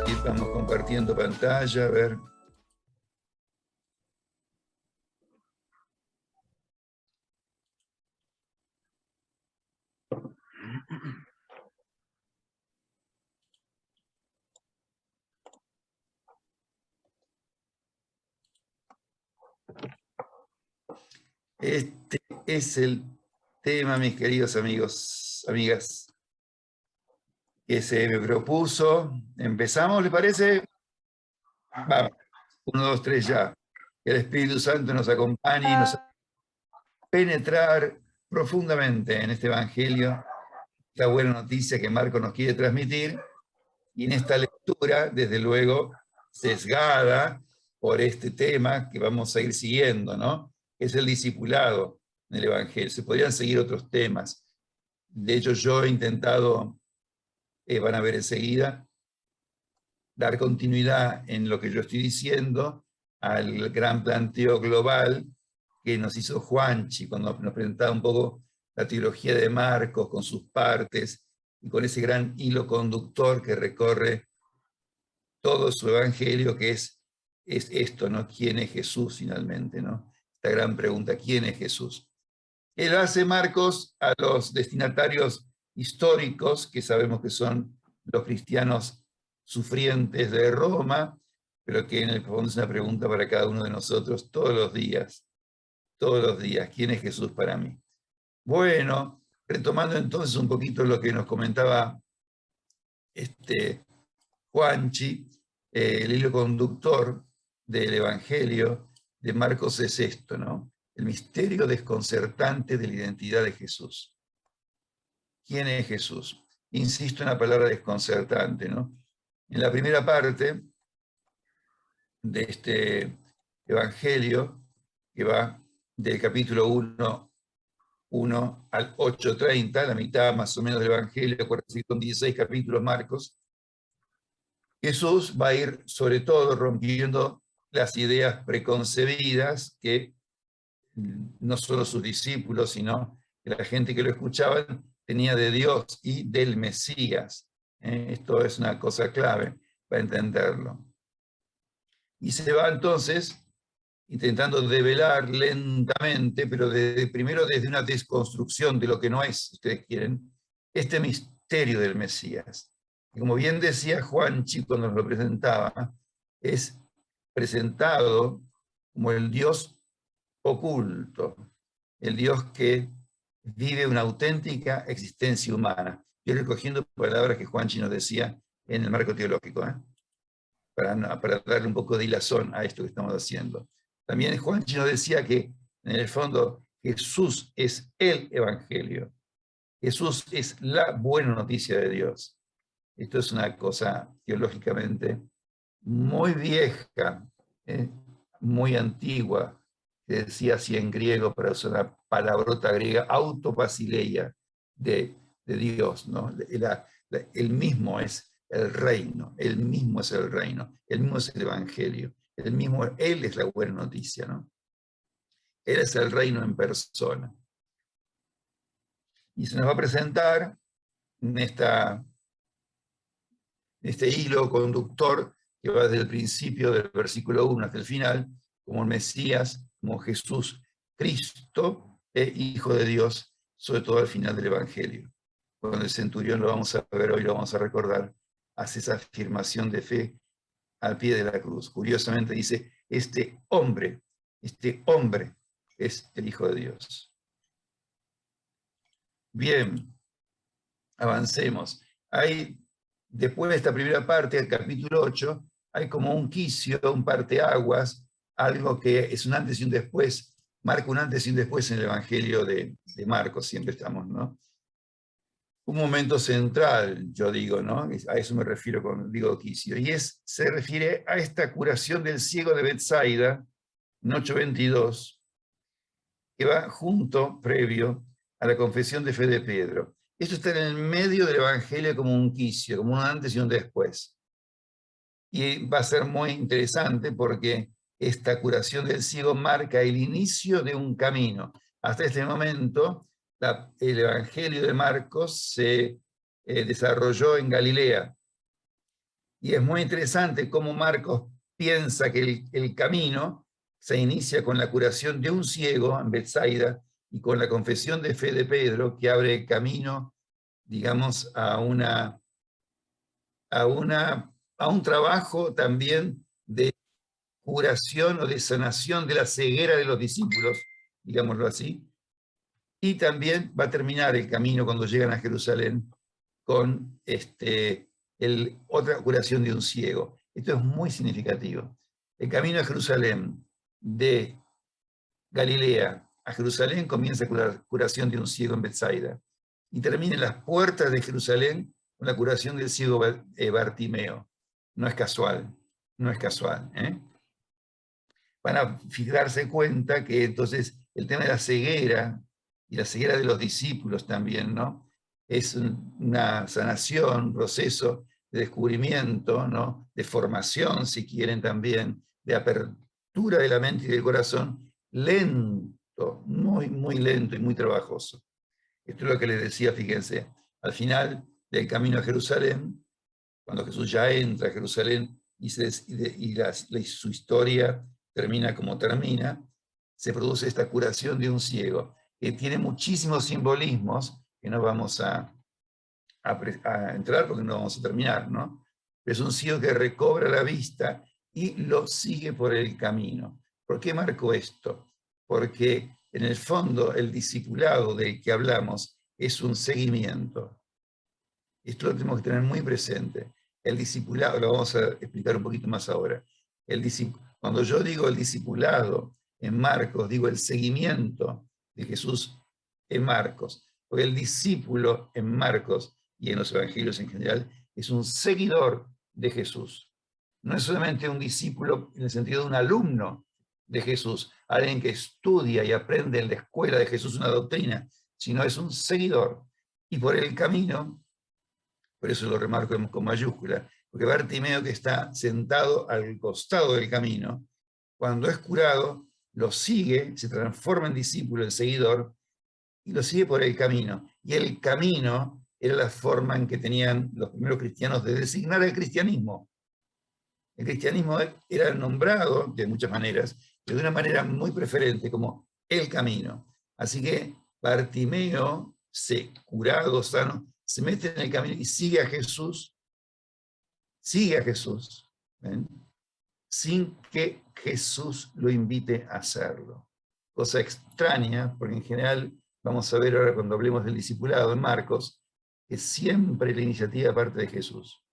Y vamos compartiendo pantalla, a ver. Este es el tema, mis queridos amigos, amigas, que se me propuso. ¿Empezamos, le parece? Vamos, 1, 2, 3 ya. Que el Espíritu Santo nos acompañe y nos haga penetrar profundamente en este Evangelio, esta buena noticia que Marcos nos quiere transmitir, y en esta lectura, desde luego, sesgada por este tema que vamos a ir siguiendo, ¿no? Es el discipulado en el Evangelio. Se podrían seguir otros temas. De hecho, yo he intentado, van a ver enseguida, dar continuidad en lo que yo estoy diciendo al gran planteo global que nos hizo Juanchi cuando nos presentaba un poco la teología de Marcos con sus partes y con ese gran hilo conductor que recorre todo su evangelio, que es esto, ¿no? ¿Quién es Jesús finalmente, ¿no? Esta gran pregunta, ¿quién es Jesús? Él hace Marcos a los destinatarios históricos, que sabemos que son los cristianos sufrientes de Roma, pero que en el fondo es una pregunta para cada uno de nosotros todos los días, ¿quién es Jesús para mí? Bueno, retomando entonces un poquito lo que nos comentaba Juanchi, el hilo conductor del Evangelio de Marcos es esto, ¿no? El misterio desconcertante de la identidad de Jesús. ¿Quién es Jesús? Insisto en la palabra desconcertante, ¿no? En la primera parte de este Evangelio, que va del capítulo 1 al 8:30, la mitad más o menos del Evangelio, con 16 capítulos Marcos, Jesús va a ir sobre todo rompiendo las ideas preconcebidas que no solo sus discípulos, sino que la gente que lo escuchaba tenía de Dios y del Mesías. Esto es una cosa clave para entenderlo. Y se va entonces intentando develar lentamente, pero primero desde una desconstrucción de lo que no es, si ustedes quieren, este misterio del Mesías. Y como bien decía Juanchi cuando nos lo presentaba, es presentado como el Dios oculto, el Dios que vive una auténtica existencia humana. Yo recogiendo palabras que Juanchi nos decía en el marco teológico, para darle un poco de hilazón a esto que estamos haciendo. También Juanchi nos decía que en el fondo Jesús es el Evangelio. Jesús es la buena noticia de Dios. Esto es una cosa teológicamente muy vieja, muy antigua, que decía así en griego, para usar una palabrota griega, autobasileia de Dios, ¿no? El mismo es el reino, el mismo es el reino, el mismo es el evangelio, él es la buena noticia, ¿no? Él es el reino en persona. Y se nos va a presentar en este hilo conductor que va desde el principio del versículo 1 hasta el final, como el Mesías, como Jesús, Cristo, Hijo de Dios, sobre todo al final del Evangelio. Cuando el centurión, lo vamos a ver hoy, lo vamos a recordar, hace esa afirmación de fe al pie de la cruz. Curiosamente dice, este hombre es el Hijo de Dios. Bien, avancemos. Después de esta primera parte, el capítulo 8, hay como un quicio, un parteaguas, algo que es un antes y un después, marca un antes y un después en el Evangelio de Marcos, siempre estamos, ¿no? Un momento central, yo digo, ¿no? A eso me refiero cuando digo quicio, y se refiere a esta curación del ciego de Betsaida, en 8:22, que va previo, a la confesión de fe de Pedro. Esto está en el medio del Evangelio como un quicio, como un antes y un después. Y va a ser muy interesante porque esta curación del ciego marca el inicio de un camino. Hasta este momento, el Evangelio de Marcos se desarrolló en Galilea. Y es muy interesante cómo Marcos piensa que el camino se inicia con la curación de un ciego en Betsaida y con la confesión de fe de Pedro, que abre el camino, digamos, a un trabajo también de curación o de sanación de la ceguera de los discípulos, digámoslo así, y también va a terminar el camino cuando llegan a Jerusalén con otra curación de un ciego. Esto es muy significativo. El camino a Jerusalén, de Galilea a Jerusalén, comienza con la curación de un ciego en Betsaida y termina en las puertas de Jerusalén con la curación del ciego Bartimeo. No es casual, no es casual. Van a darse cuenta que entonces el tema de la ceguera y la ceguera de los discípulos también, ¿no? Es una sanación, un proceso de descubrimiento, ¿no? De formación, si quieren también, de apertura de la mente y del corazón, lento, muy, muy lento y muy trabajoso. Esto es lo que les decía, fíjense, al final del camino a Jerusalén, cuando Jesús ya entra a Jerusalén y su historia termina como termina, se produce esta curación de un ciego, que tiene muchísimos simbolismos que no vamos a entrar porque no vamos a terminar, ¿no? Pero es un ciego que recobra la vista y lo sigue por el camino. ¿Por qué marco esto? Porque en el fondo el discipulado del que hablamos es un seguimiento. Esto lo tenemos que tener muy presente. El discipulado, lo vamos a explicar un poquito más ahora. Cuando yo digo el discipulado en Marcos, digo el seguimiento de Jesús en Marcos. Porque el discípulo en Marcos y en los evangelios en general es un seguidor de Jesús. No es solamente un discípulo en el sentido de un alumno de Jesús, alguien que estudia y aprende en la escuela de Jesús una doctrina, sino es un seguidor. Y por el camino, por eso lo remarco con mayúscula, porque Bartimeo, que está sentado al costado del camino, cuando es curado, lo sigue, se transforma en discípulo, en seguidor, y lo sigue por el camino. Y el camino era la forma en que tenían los primeros cristianos de designar el cristianismo. El cristianismo era nombrado de muchas maneras, pero de una manera muy preferente, como el camino. Así que Bartimeo, curado, sano, se mete en el camino y sigue a Jesús, ¿ven? Sin que Jesús lo invite a hacerlo. Cosa extraña, porque en general, vamos a ver ahora cuando hablemos del discipulado en Marcos, que siempre la iniciativa parte de Jesús,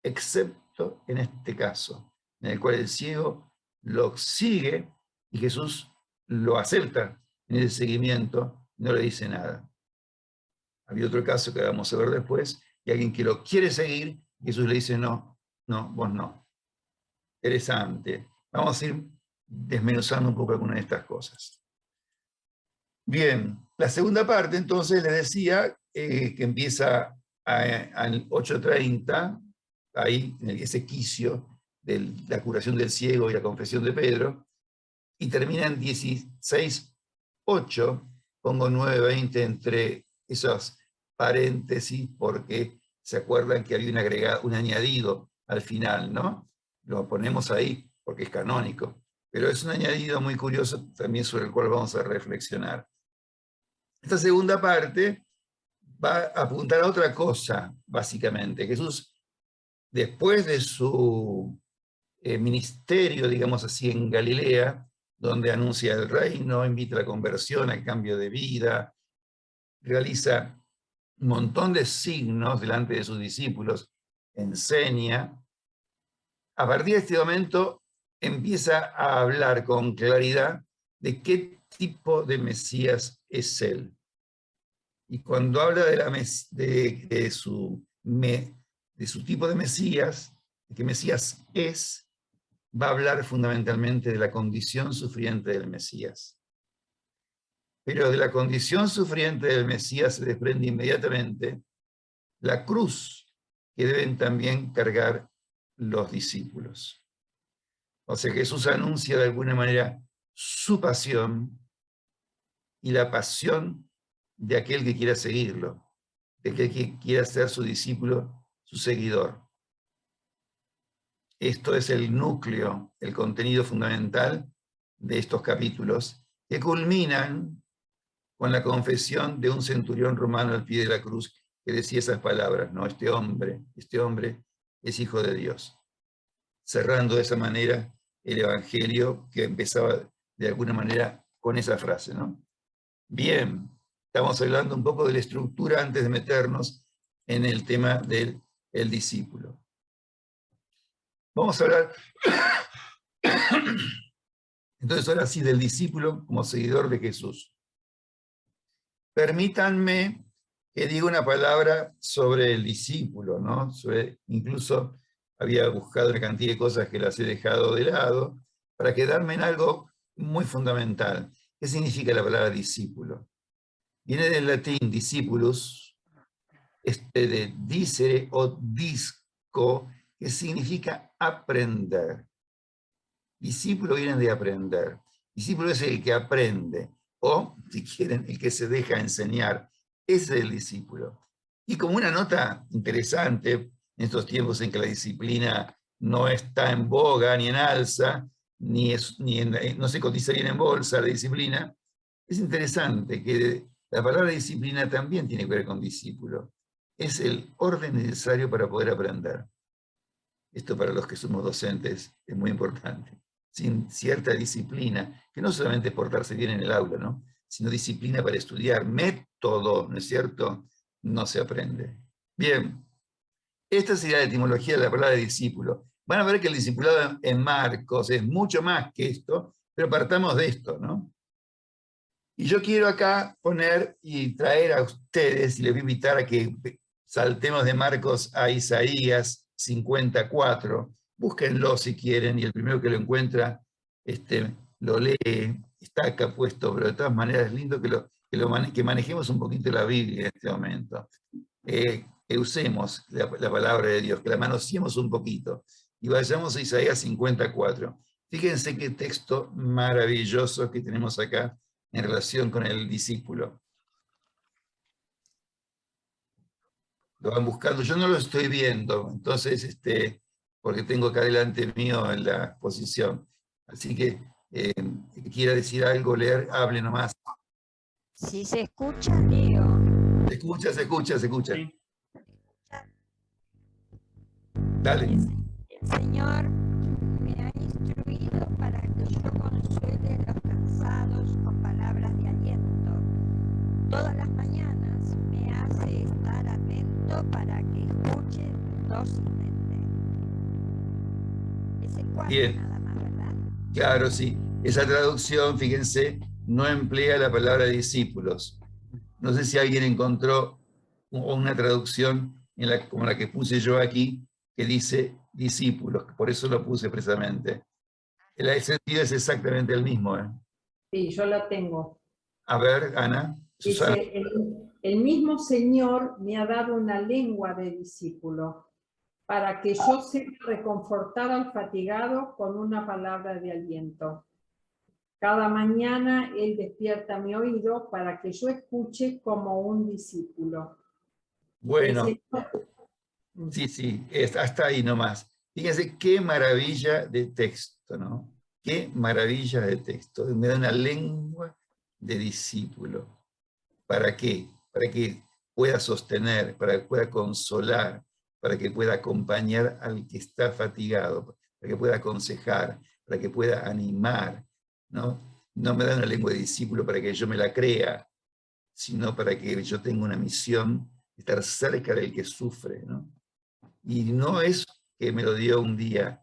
excepto en este caso, en el cual el ciego lo sigue y Jesús lo acepta en ese seguimiento, no le dice nada. Había otro caso que vamos a ver después, y alguien que lo quiere seguir, Jesús le dice, no, vos no. Interesante. Vamos a ir desmenuzando un poco algunas de estas cosas. Bien, la segunda parte, entonces, les decía que empieza al 8:30, ahí en ese quicio de la curación del ciego y la confesión de Pedro, y termina en 16:8, pongo 9:20 entre esos paréntesis, porque se acuerdan que había un añadido al final, ¿no? Lo ponemos ahí porque es canónico, pero es un añadido muy curioso también sobre el cual vamos a reflexionar. Esta segunda parte va a apuntar a otra cosa, básicamente. Jesús, después de su ministerio, digamos así, en Galilea, donde anuncia el reino, invita a la conversión, al cambio de vida, realiza un montón de signos delante de sus discípulos, enseña. A partir de este momento empieza a hablar con claridad de qué tipo de Mesías es él. Y cuando habla de su tipo de Mesías, de qué Mesías es, va a hablar fundamentalmente de la condición sufriente del Mesías. Pero de la condición sufriente del Mesías se desprende inmediatamente la cruz que deben también cargar los discípulos. O sea, Jesús anuncia de alguna manera su pasión y la pasión de aquel que quiera seguirlo. de que quiera ser su discípulo, su seguidor. Esto es el núcleo, el contenido fundamental de estos capítulos, que culminan con la confesión de un centurión romano al pie de la cruz, que decía esas palabras, ¿no? Este hombre es hijo de Dios. Cerrando de esa manera el Evangelio, que empezaba de alguna manera con esa frase, ¿no? Bien, estamos hablando un poco de la estructura antes de meternos en el tema del discípulo. Vamos a hablar, entonces ahora sí, del discípulo como seguidor de Jesús. Permítanme que diga una palabra sobre el discípulo, ¿no? Incluso había buscado una cantidad de cosas que las he dejado de lado para quedarme en algo muy fundamental. ¿Qué significa la palabra discípulo? Viene del latín discipulus, de dicere o disco, que significa aprender. Discípulo viene de aprender. Discípulo es el que aprende, o, si quieren, el que se deja enseñar. Ese es el discípulo. Y como una nota interesante, en estos tiempos en que la disciplina no está en boga ni en alza, no se cotiza bien en bolsa la disciplina, es interesante que la palabra disciplina también tiene que ver con discípulo. Es el orden necesario para poder aprender. Esto para los que somos docentes es muy importante. Sin cierta disciplina, que no solamente es portarse bien en el aula, ¿no? Sino disciplina para estudiar, método, ¿no es cierto? No se aprende. Bien, esta sería la etimología de la palabra discípulo. Van a ver que el discipulado en Marcos es mucho más que esto, pero partamos de esto, ¿no? Y yo quiero acá poner y traer a ustedes, y les voy a invitar a que saltemos de Marcos a Isaías 54. Búsquenlo si quieren, y el primero que lo encuentra lo lee, está acá puesto, pero de todas maneras es lindo que manejemos un poquito la Biblia en este momento. Que usemos la palabra de Dios, que la manoseemos un poquito. Y vayamos a Isaías 54. Fíjense qué texto maravilloso que tenemos acá en relación con el discípulo. Lo van buscando, yo no lo estoy viendo, entonces, porque tengo acá delante mío en la exposición. Así que, quiera decir algo, leer, hable nomás. Si se escucha, Leo. Se escucha, se escucha, se escucha. Sí. Dale. El Señor me ha instruido para que yo consuele a los cansados con palabras de aliento. Todas las mañanas me hace estar atento para que escuche dócilmente. Es el 4 nada más, ¿verdad? Claro, sí. Esa traducción, fíjense, no emplea la palabra discípulos. No sé si alguien encontró una traducción como la que puse yo aquí, que dice discípulos, por eso lo puse precisamente. El sentido es exactamente el mismo. Sí, yo la tengo. A ver, Ana, Susana. Dice, el mismo Señor me ha dado una lengua de discípulo, para que yo sepa reconfortar al fatigado con una palabra de aliento. Cada mañana Él despierta mi oído para que yo escuche como un discípulo. Bueno, sí, hasta ahí nomás. Fíjense qué maravilla de texto, ¿no? Qué maravilla de texto. Me da una lengua de discípulo. ¿Para qué? Para que pueda sostener, para que pueda consolar, para que pueda acompañar al que está fatigado, para que pueda aconsejar, para que pueda animar, ¿no? No me da una lengua de discípulo para que yo me la crea, sino para que yo tenga una misión, estar cerca del que sufre, ¿no? Y no es que me lo dio un día,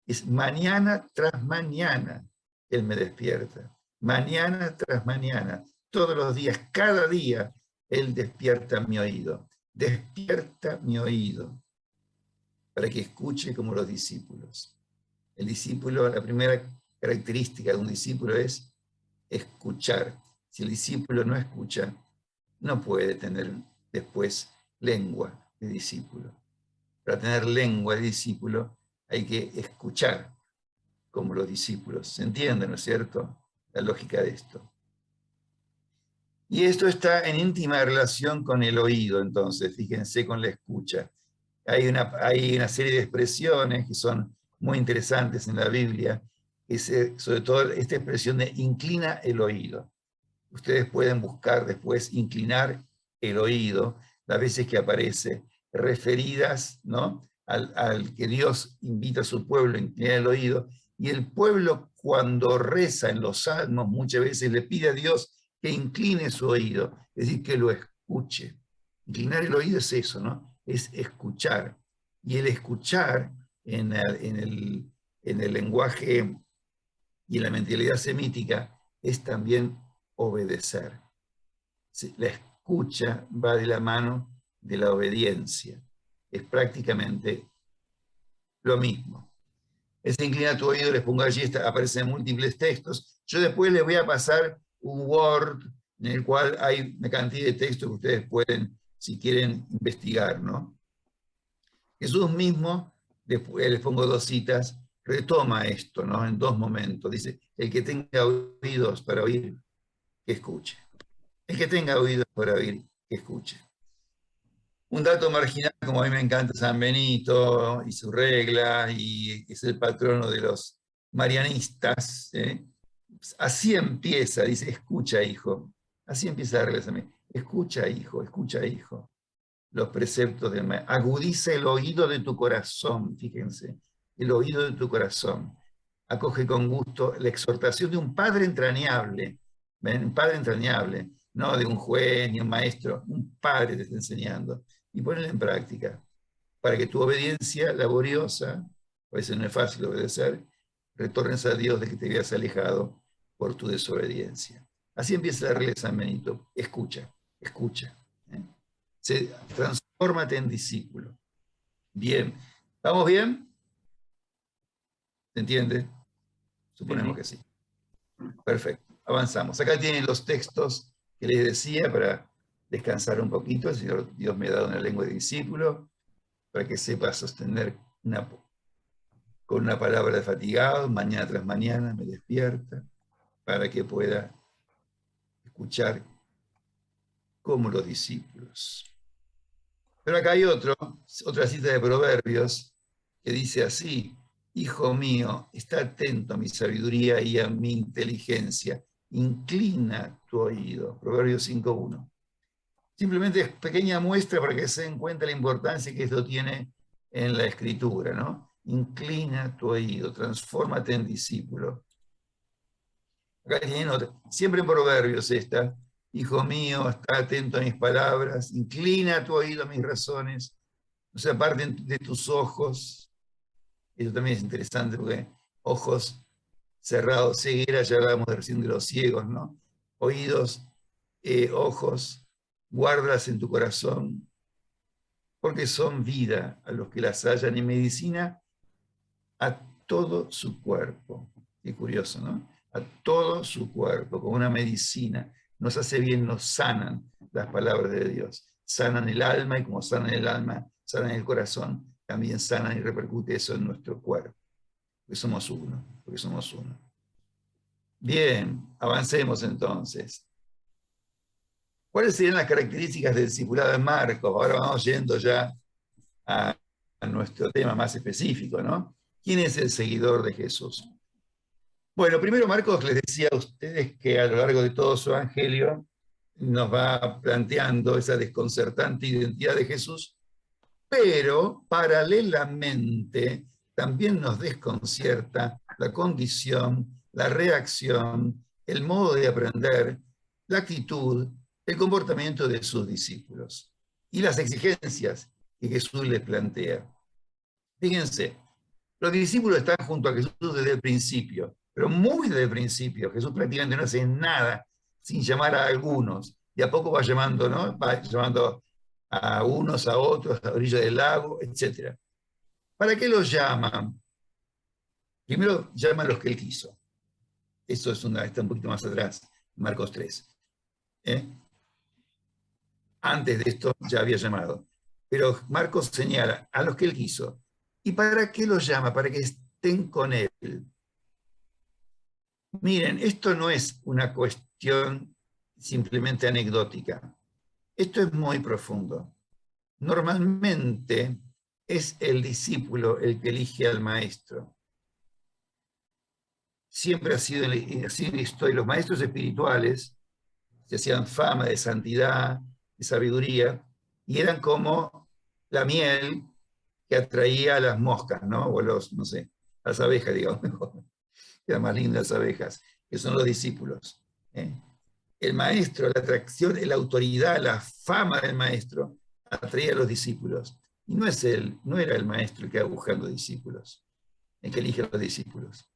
es mañana tras mañana Él me despierta. Mañana tras mañana, todos los días, cada día, Él despierta mi oído. Despierta mi oído para que escuche como los discípulos. El discípulo, la primera característica de un discípulo es escuchar. Si el discípulo no escucha, no puede tener después lengua de discípulo. Para tener lengua de discípulo hay que escuchar como los discípulos. ¿Se entiende, no es cierto? La lógica de esto. Y esto está en íntima relación con el oído, entonces, fíjense, con la escucha. Hay una serie de expresiones que son muy interesantes en la Biblia, sobre todo esta expresión de inclina el oído. Ustedes pueden buscar después inclinar el oído, las veces que aparece, referidas, ¿no?, al que Dios invita a su pueblo a inclinar el oído, y el pueblo cuando reza en los salmos muchas veces le pide a Dios que incline su oído, es decir, que lo escuche. Inclinar el oído es eso, ¿no? Es escuchar. Y el escuchar en el lenguaje y en la mentalidad semítica es también obedecer. La escucha va de la mano de la obediencia. Es prácticamente lo mismo. Ese inclina tu oído, les pongo allí, aparece en múltiples textos. Yo después les voy a pasar un Word en el cual hay una cantidad de textos que ustedes pueden, si quieren, investigar, ¿no? Jesús mismo, después les pongo 2 citas, retoma esto, ¿no?, en 2 momentos. Dice, el que tenga oídos para oír, que escuche. El que tenga oídos para oír, que escuche. Un dato marginal, como a mí me encanta San Benito y su regla, y es el patrono de los marianistas, ¿eh? Así empieza, dice, escucha, hijo. Así empieza la regla también. Escucha, hijo, los preceptos del maestro. Agudiza el oído de tu corazón, fíjense, el oído de tu corazón. Acoge con gusto la exhortación de un padre entrañable, ¿ven? Un padre entrañable, no de un juez ni un maestro, un padre te está enseñando. Y ponela en práctica, para que tu obediencia laboriosa, a veces no es fácil obedecer, retornes a Dios de que te habías alejado por tu desobediencia. Así empieza la regla de San Benito. Escucha, escucha. Transfórmate en discípulo. Bien. ¿Vamos bien? ¿Se entiende? Suponemos que sí. Perfecto. Avanzamos. Acá tienen los textos que les decía para descansar un poquito. El Señor Dios me ha dado una lengua de discípulo para que sepa sostener con una palabra de fatigado, mañana tras mañana me despierta, para que pueda escuchar como los discípulos. Pero acá hay otra cita de Proverbios que dice así: hijo mío, está atento a mi sabiduría y a mi inteligencia, inclina tu oído. Proverbios 5:1. Simplemente es pequeña muestra para que se den cuenta la importancia que esto tiene en la escritura, ¿no? Inclina tu oído, transfórmate en discípulo. Acá tienen otra, siempre en Proverbios esta: hijo mío, está atento a mis palabras, inclina tu oído a mis razones, no se aparten de tus ojos. Eso también es interesante porque ojos cerrados, ceguera, ya hablábamos recién de los ciegos, ¿no? Oídos, ojos, guárdalas en tu corazón, porque son vida a los que las hallan y medicina a todo su cuerpo. Qué curioso, ¿no? A todo su cuerpo, como una medicina. Nos hace bien, nos sanan las palabras de Dios. Sanan el alma, y como sanan el alma, sanan el corazón, también sanan y repercute eso en nuestro cuerpo. Porque somos uno, porque somos uno. Bien, avancemos entonces. ¿Cuáles serían las características del discipulado de Marcos? Ahora vamos yendo ya a nuestro tema más específico, ¿no? ¿Quién es el seguidor de Jesús? Bueno, primero Marcos les decía a ustedes que a lo largo de todo su evangelio nos va planteando esa desconcertante identidad de Jesús, pero paralelamente también nos desconcierta la condición, la reacción, el modo de aprender, la actitud, el comportamiento de sus discípulos y las exigencias que Jesús les plantea. Fíjense, los discípulos están junto a Jesús desde el principio, pero muy desde el principio. Jesús prácticamente no hace nada sin llamar a algunos. De a poco va llamando, ¿no? Va llamando a unos, a otros, a la orilla del lago, etc. ¿Para qué los llaman? Primero llama a los que él quiso. Eso está un poquito más atrás, Marcos 3. Antes de esto ya había llamado. Pero Marcos señala a los que él quiso. ¿Y para qué los llama? Para que estén con él. Miren, esto no es una cuestión simplemente anecdótica. Esto es muy profundo. Normalmente es el discípulo el que elige al maestro. Siempre ha sido así en la historia. Los maestros espirituales se hacían fama de santidad, de sabiduría, y eran como la miel que atraía a las moscas, ¿no? O los, no sé, a las abejas, digamos, eran más lindas las abejas, que son los discípulos. ¿Eh? El maestro, la atracción, la autoridad, la fama del maestro atraía a los discípulos. Y no es él, no era el maestro el que va buscando discípulos, el que elige a los discípulos.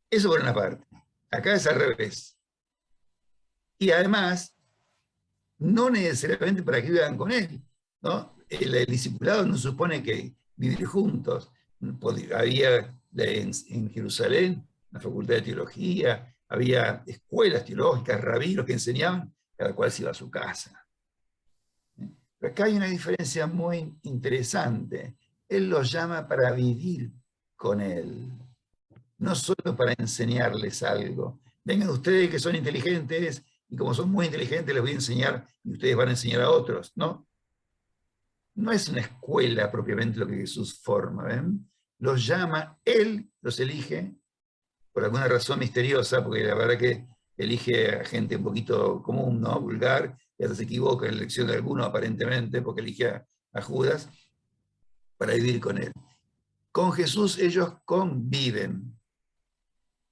Eso por una parte. Acá es al revés. Y además, no necesariamente para que vivan con él, ¿no? El discipulado no supone que vivir juntos. Había en Jerusalén la Facultad de Teología, había escuelas teológicas, rabinos que enseñaban, cada cual se iba a su casa. Pero acá hay una diferencia muy interesante. Él los llama para vivir con él, no solo para enseñarles algo. Vengan ustedes que son inteligentes, y como son muy inteligentes les voy a enseñar y ustedes van a enseñar a otros, ¿no? No es una escuela propiamente lo que Jesús forma, ¿ven? Los llama, Él los elige por alguna razón misteriosa, porque la verdad que elige a gente un poquito común, ¿no? Vulgar, y hasta se equivoca en la elección de alguno aparentemente, porque elige a Judas para vivir con Él. Con Jesús ellos conviven,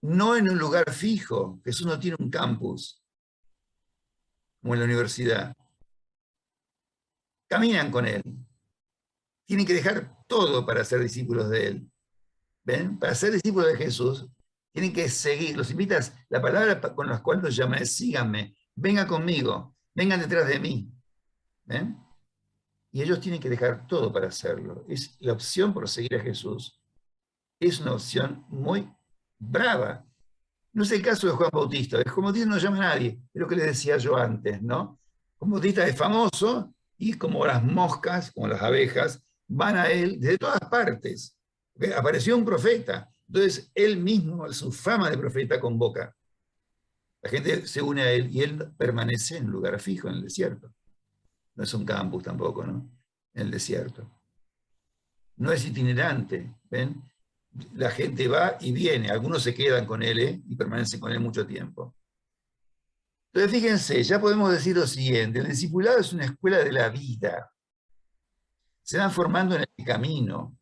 no en un lugar fijo. Jesús no tiene un campus, como en la universidad. Caminan con Él. Tienen que dejar todo para ser discípulos de Él. ¿Ven? Para ser discípulos de Jesús, tienen que seguir. Los invitas, la palabra con la cual los llaman es síganme, vengan conmigo, vengan detrás de mí. ¿Ven? Y ellos tienen que dejar todo para hacerlo. Es la opción por seguir a Jesús. Es una opción muy brava. No es el caso de Juan Bautista. Juan Bautista no llama a nadie, es lo que les decía yo antes, ¿no? Juan Bautista es famoso y como las moscas, como las abejas, van a él desde todas partes. Apareció un profeta, entonces él mismo, su fama de profeta, convoca. La gente se une a él y él permanece en un lugar fijo, en el desierto. No es un campus tampoco, ¿no? En el desierto. No es itinerante, ¿ven? La gente va y viene, algunos se quedan con él y permanecen con él mucho tiempo. Entonces fíjense, ya podemos decir lo siguiente, el discipulado es una escuela de la vida. Se van formando en el camino,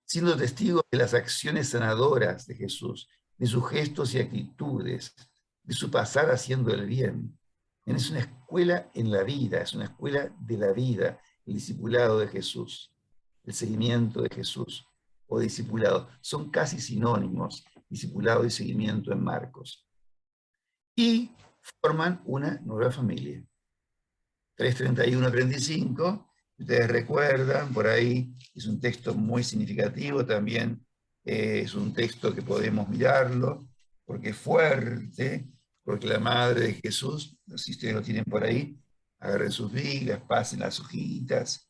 siendo testigos de las acciones sanadoras de Jesús, de sus gestos y actitudes, de su pasar haciendo el bien. Es una escuela en la vida, es una escuela de la vida, el discipulado de Jesús, el seguimiento de Jesús o discipulado. Son casi sinónimos, discipulado y seguimiento en Marcos. Y forman una nueva familia. 3:31-35, ustedes recuerdan, por ahí es un texto muy significativo también, es un texto que podemos mirarlo, porque es fuerte, porque la madre de Jesús, si ustedes lo tienen por ahí, agarren sus vigas, pasen las hojitas,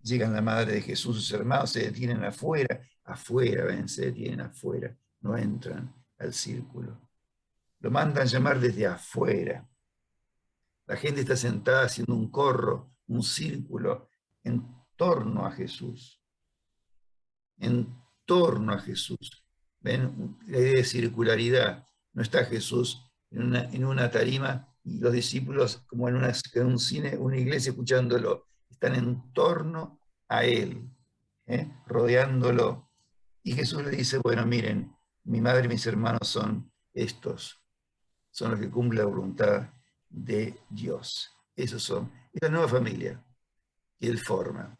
llegan la madre de Jesús, sus hermanos se detienen afuera, ven, se detienen afuera, no entran al círculo. Lo mandan llamar desde afuera. La gente está sentada haciendo un corro, un círculo, en torno a Jesús. En torno a Jesús. ¿Ven? La idea de circularidad. No está Jesús en una tarima y los discípulos como en un cine, una iglesia escuchándolo. Están en torno a Él, rodeándolo. Y Jesús le dice, bueno, miren, mi madre y mis hermanos son estos. Son los que cumplen la voluntad de Dios. Esos son. Es la nueva familia que Él forma.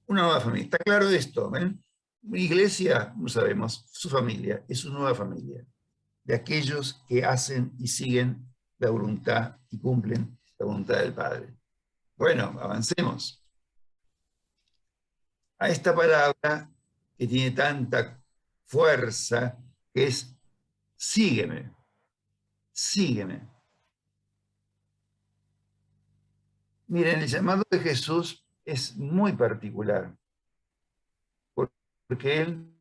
Una nueva familia. ¿Está claro esto? ¿Ven? Una iglesia, no sabemos, su familia, es su nueva familia. De aquellos que hacen y siguen la voluntad y cumplen la voluntad del Padre. Bueno, avancemos. A esta palabra que tiene tanta fuerza, que es sígueme, sígueme. Miren, el llamado de Jesús es muy particular, porque Él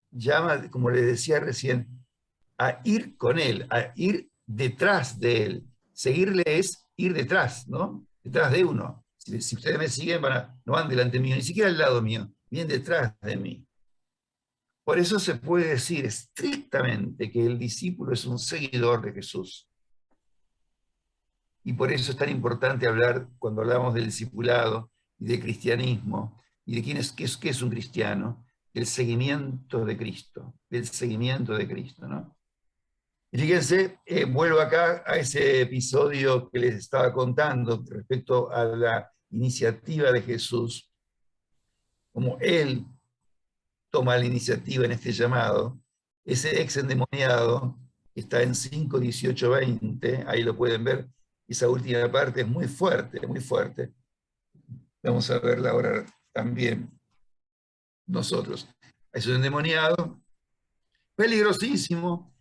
llama, como les decía recién, a ir con él, a ir detrás de él. Seguirle es ir detrás, ¿no? Detrás de uno. Si ustedes me siguen, no van delante mío, ni siquiera al lado mío, vienen detrás de mí. Por eso se puede decir estrictamente que el discípulo es un seguidor de Jesús. Y por eso es tan importante hablar, cuando hablamos del discipulado y del cristianismo, y de qué es un cristiano, del seguimiento de Cristo, ¿no? Y fíjense, vuelvo acá a ese episodio que les estaba contando respecto a la iniciativa de Jesús, como él toma la iniciativa en este llamado. Ese ex endemoniado está en 5, 18, 20, ahí lo pueden ver, esa última parte es muy fuerte, muy fuerte. Vamos a verla ahora también nosotros. Es un endemoniado, peligrosísimo,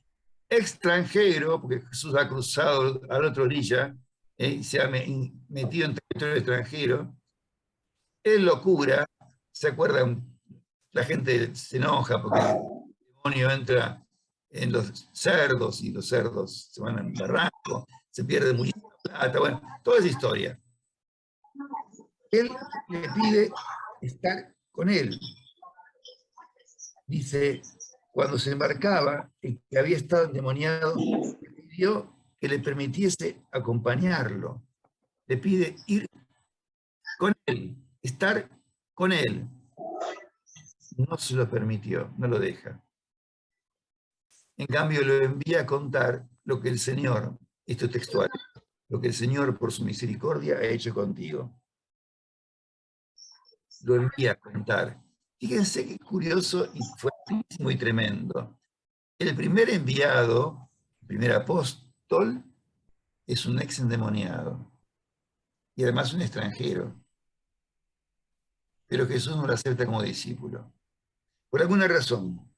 extranjero, porque Jesús ha cruzado a la otra orilla y se ha metido en territorio extranjero. Es locura, ¿se acuerdan? La gente se enoja porque el demonio entra en los cerdos y los cerdos se van al barranco, se pierde muchísima plata, bueno, toda esa historia. Él le pide estar con él. Dice, cuando se embarcaba, el que había estado endemoniado le pidió que le permitiese acompañarlo. Le pide ir con él, estar con él. No se lo permitió, no lo deja. En cambio, lo envía a contar lo que el Señor, esto es textual, lo que el Señor por su misericordia ha hecho contigo. Lo envía a contar. Fíjense qué curioso y fuertísimo y tremendo. El primer enviado, el primer apóstol, es un ex endemoniado y además un extranjero. Pero Jesús no lo acepta como discípulo. Por alguna razón.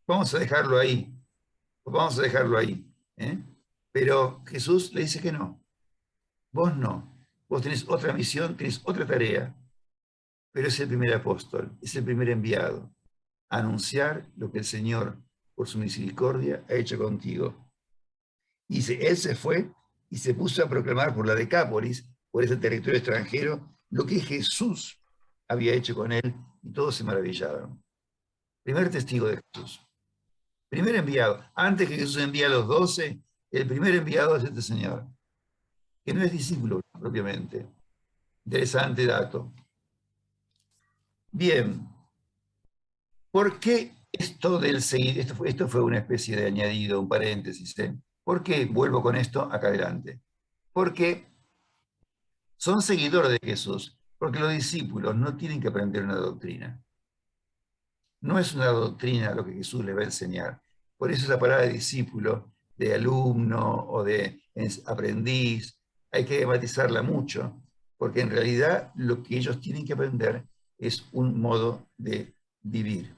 Vamos a dejarlo ahí. Vamos a dejarlo ahí. Pero Jesús le dice que no. Vos no. Vos tenés otra misión, tenés otra tarea. Pero es el primer apóstol, es el primer enviado. A anunciar lo que el Señor, por su misericordia, ha hecho contigo. Y dice, él se fue y se puso a proclamar por la Decápolis, por ese territorio extranjero, lo que Jesús había hecho con él, y todos se maravillaron. Primer testigo de Jesús. Primer enviado. Antes que Jesús envía a los 12, el primer enviado es este señor, que no es discípulo propiamente. Interesante dato. Bien. ¿Por qué esto del seguir? Esto fue una especie de añadido, un paréntesis. ¿Por qué vuelvo con esto acá adelante? Porque son seguidores de Jesús, porque los discípulos no tienen que aprender una doctrina. No es una doctrina lo que Jesús les va a enseñar. Por eso esa palabra de discípulo, de alumno o de aprendiz, hay que matizarla mucho, porque en realidad lo que ellos tienen que aprender es un modo de vivir.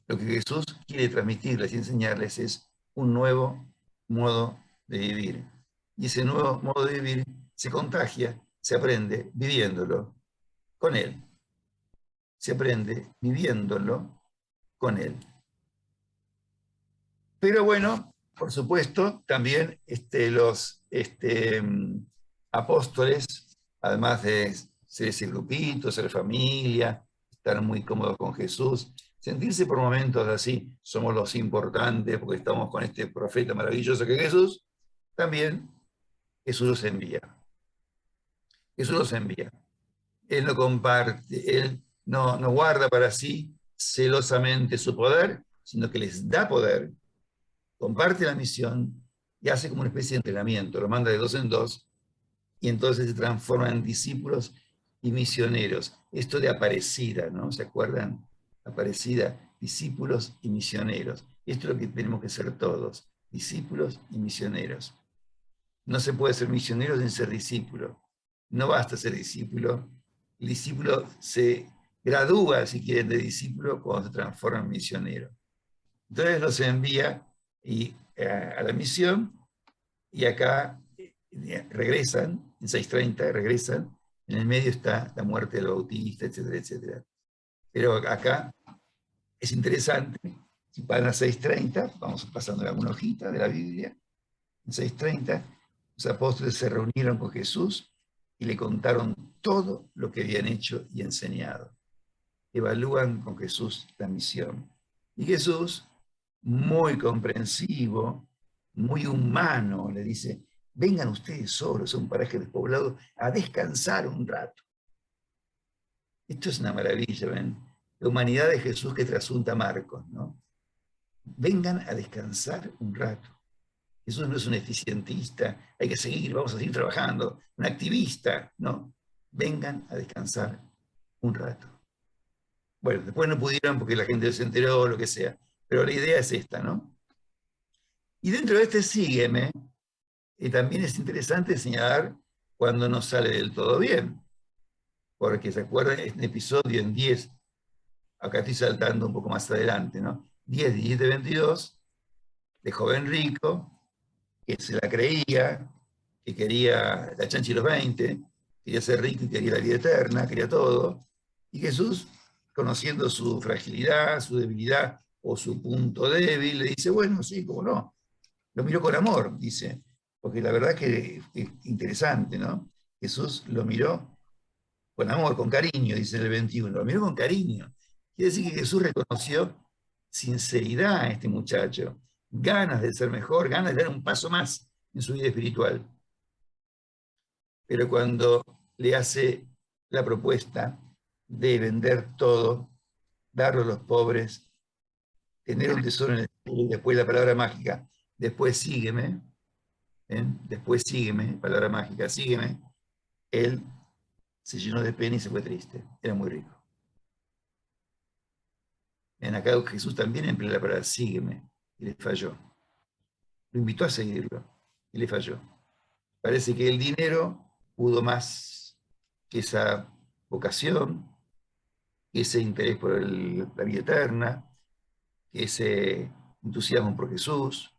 Lo que Jesús quiere transmitirles y enseñarles es un nuevo modo de vivir. Y ese nuevo modo de vivir se contagia, se aprende viviéndolo con Él. Se aprende viviéndolo con Él. Pero bueno, por supuesto, también los apóstoles, además de ser ese grupito, ser familia, estar muy cómodos con Jesús, sentirse por momentos así, somos los importantes porque estamos con este profeta maravilloso que es Jesús, también Jesús los envía. Jesús los envía. Él no comparte, Él no guarda para sí celosamente su poder, sino que les da poder, comparte la misión y hace como una especie de entrenamiento, lo manda de 2 en 2 y entonces se transforman en discípulos y misioneros. Esto de Aparecida, ¿no? ¿Se acuerdan? Aparecida, discípulos y misioneros. Esto es lo que tenemos que ser todos, discípulos y misioneros. No se puede ser misionero sin ser discípulo. No basta ser discípulo. El discípulo se gradúa, si quieren, de discípulo cuando se transforma en misionero. Entonces los envía a la misión y acá regresan, en 6:30 regresan, en el medio está la muerte del Bautista, etcétera, etcétera. Pero acá es interesante Si van a 6:30, vamos pasando alguna hojita de la Biblia, en 6:30, los apóstoles se reunieron con Jesús y le contaron todo lo que habían hecho y enseñado. Evalúan con Jesús la misión. Y Jesús, muy comprensivo, muy humano, le dice: vengan ustedes solos a un paraje despoblado a descansar un rato. Esto es una maravilla, ¿ven? La humanidad de Jesús que trasunta a Marcos, ¿no? Vengan a descansar un rato. Jesús no es un eficientista, hay que seguir, vamos a seguir trabajando, un activista, no. Vengan a descansar un rato. Bueno, después no pudieron porque la gente se enteró o lo que sea, pero la idea es esta, ¿no? Y dentro de este sígueme, también es interesante señalar cuando no sale del todo bien. Porque se acuerdan, este episodio en 10, acá estoy saltando un poco más adelante, ¿no? 10, 17, 22, de joven rico, que se la creía, que quería la chancha y los 20, quería ser rico y quería la vida eterna, quería todo. Y Jesús, conociendo su fragilidad, su debilidad o su punto débil, le dice: bueno, sí, cómo no. Lo miró con amor, dice, porque la verdad que es interesante, ¿no? Jesús lo miró con amor, con cariño, dice el 21, lo miró con cariño. Quiere decir que Jesús reconoció sinceridad a este muchacho, ganas de ser mejor, ganas de dar un paso más en su vida espiritual. Pero cuando le hace la propuesta de vender todo, darlo a los pobres, tener un tesoro en el cielo, y después la palabra mágica, después sígueme, después sígueme, palabra mágica, sígueme, él se llenó de pena y se fue triste, era muy rico. En acá Jesús también empleó la palabra sígueme, y le falló. Lo invitó a seguirlo, y le falló. Parece que el dinero pudo más que esa vocación, que ese interés por la vida eterna, que ese entusiasmo por Jesús.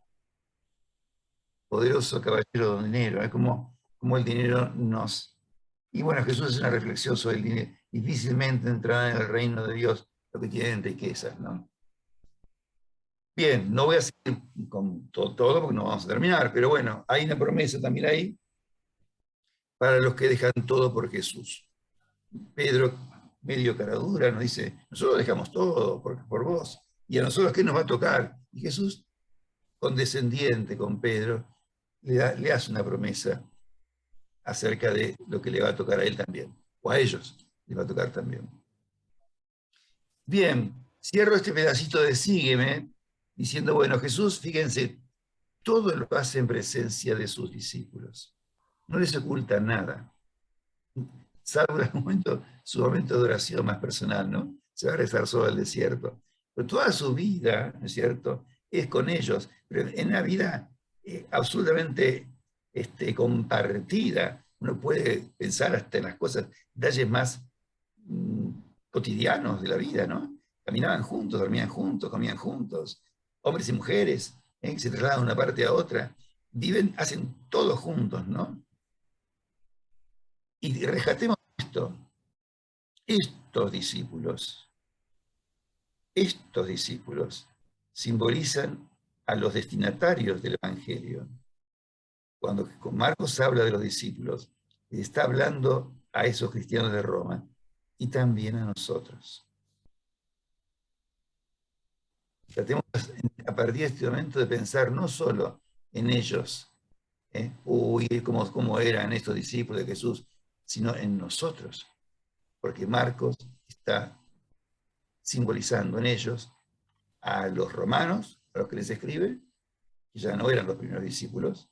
Poderoso caballero don dinero, es como el dinero nos... Y bueno, Jesús hace una reflexión sobre el dinero. Difícilmente entrará en el reino de Dios los que tienen riquezas, ¿no? Bien, no voy a seguir con todo porque no vamos a terminar, pero bueno, hay una promesa también ahí para los que dejan todo por Jesús. Pedro, medio caradura, nos dice: nosotros dejamos todo por vos, y a nosotros ¿qué nos va a tocar? Y Jesús, condescendiente con Pedro, le hace una promesa acerca de lo que le va a tocar a él también, o a ellos les va a tocar también. Bien, cierro este pedacito de sígueme diciendo: bueno, Jesús, fíjense, todo lo hace en presencia de sus discípulos. No les oculta nada, salvo en su momento de oración más personal, ¿no? Se va a rezar solo al desierto. Pero toda su vida, ¿no es cierto?, es con ellos, pero en una vida absolutamente compartida. Uno puede pensar hasta en las cosas, detalles más cotidianos de la vida, ¿no? Caminaban juntos, dormían juntos, comían juntos, hombres y mujeres, que se trasladan de una parte a otra, viven, hacen todo juntos, ¿no? Y rescatemos esto: estos discípulos simbolizan a los destinatarios del Evangelio. Cuando Marcos habla de los discípulos, está hablando a esos cristianos de Roma y también a nosotros. Tratemos a partir de este momento de pensar no solo en ellos, cómo eran estos discípulos de Jesús, sino en nosotros, porque Marcos está simbolizando en ellos a los romanos, a los que les escribe, que ya no eran los primeros discípulos,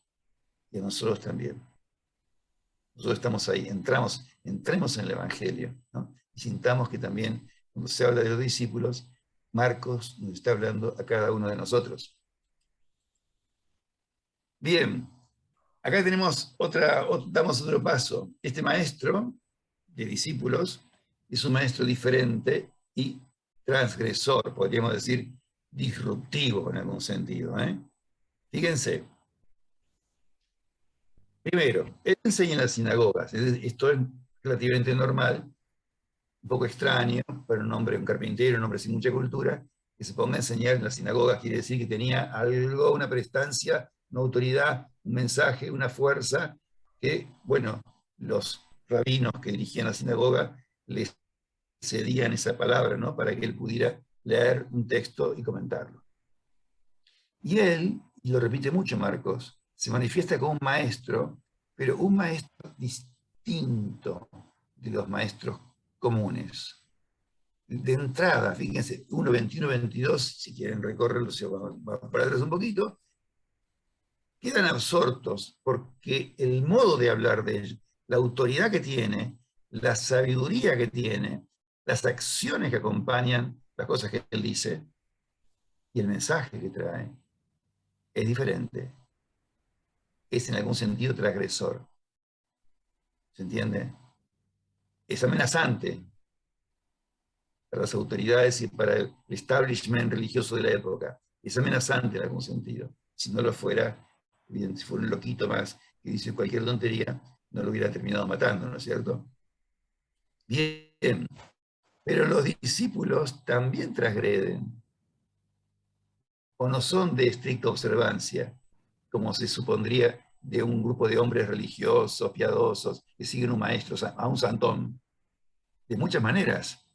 y a nosotros también. Nosotros estamos ahí, entremos en el Evangelio, ¿no? Y sintamos que también, cuando se habla de los discípulos, Marcos nos está hablando a cada uno de nosotros. Bien, acá tenemos damos otro paso. Este maestro de discípulos es un maestro diferente y transgresor, podríamos decir disruptivo en algún sentido. Fíjense. Primero, él enseña en las sinagogas. Esto es relativamente normal, un poco extraño para un carpintero, un hombre sin mucha cultura, que se ponga a enseñar en las sinagogas quiere decir que tenía algo, una prestancia, una autoridad, un mensaje, una fuerza, que, bueno, los rabinos que dirigían la sinagoga les cedían esa palabra, ¿no? Para que él pudiera leer un texto y comentarlo. Y él, y lo repite mucho Marcos, se manifiesta como un maestro, pero un maestro distinto de los maestros comunes. De entrada, fíjense, 1, 21, 22, si quieren recorrerlo, vamos para atrás un poquito, quedan absortos porque el modo de hablar de él, la autoridad que tiene, la sabiduría que tiene, las acciones que acompañan las cosas que él dice y el mensaje que trae, es diferente. Es en algún sentido transgresor. ¿Se entiende? Es amenazante para las autoridades y para el establishment religioso de la época. Es amenazante en algún sentido. Si no lo fuera, si fuera un loquito más que dice cualquier tontería, no lo hubiera terminado matando, ¿no es cierto? Bien, pero los discípulos también transgreden, o no son de estricta observancia, como se supondría de un grupo de hombres religiosos, piadosos, que siguen un maestro, a un santón. De muchas maneras.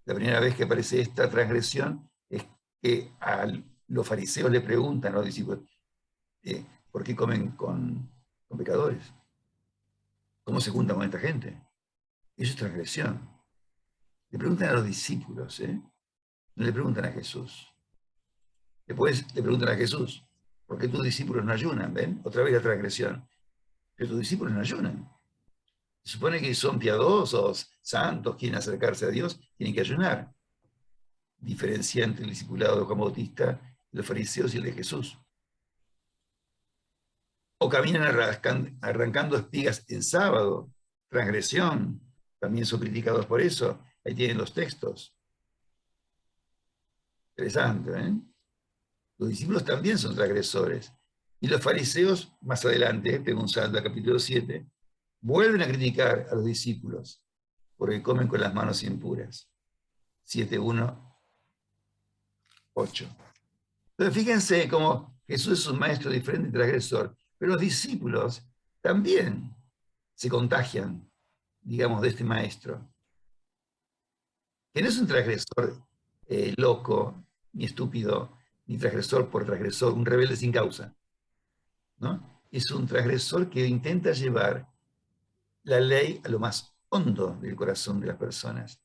La primera vez que aparece esta transgresión es que a los fariseos le preguntan a los discípulos, ¿por qué comen con pecadores? ¿Cómo se juntan con esta gente? Eso es transgresión. Le preguntan a los discípulos, no le preguntan a Jesús. Después le preguntan a Jesús, ¿por qué tus discípulos no ayunan? ¿Ven? Otra vez la transgresión. Pero tus discípulos no ayunan. Se supone que son piadosos, santos, quieren acercarse a Dios, tienen que ayunar. Diferencia entre el discipulado de Juan Bautista, los fariseos y el de Jesús. O caminan arrancando espigas en sábado, transgresión, también son criticados por eso. Ahí tienen los textos. Interesante, ¿eh? Los discípulos también son transgresores. Y los fariseos, más adelante, pego un salto al capítulo 7, vuelven a criticar a los discípulos porque comen con las manos impuras. 7:1, 8. Entonces fíjense cómo Jesús es un maestro diferente y transgresor, pero los discípulos también se contagian, digamos, de este maestro, que no es un transgresor loco, ni estúpido, ni transgresor por transgresor, un rebelde sin causa, ¿no? Es un transgresor que intenta llevar la ley a lo más hondo del corazón de las personas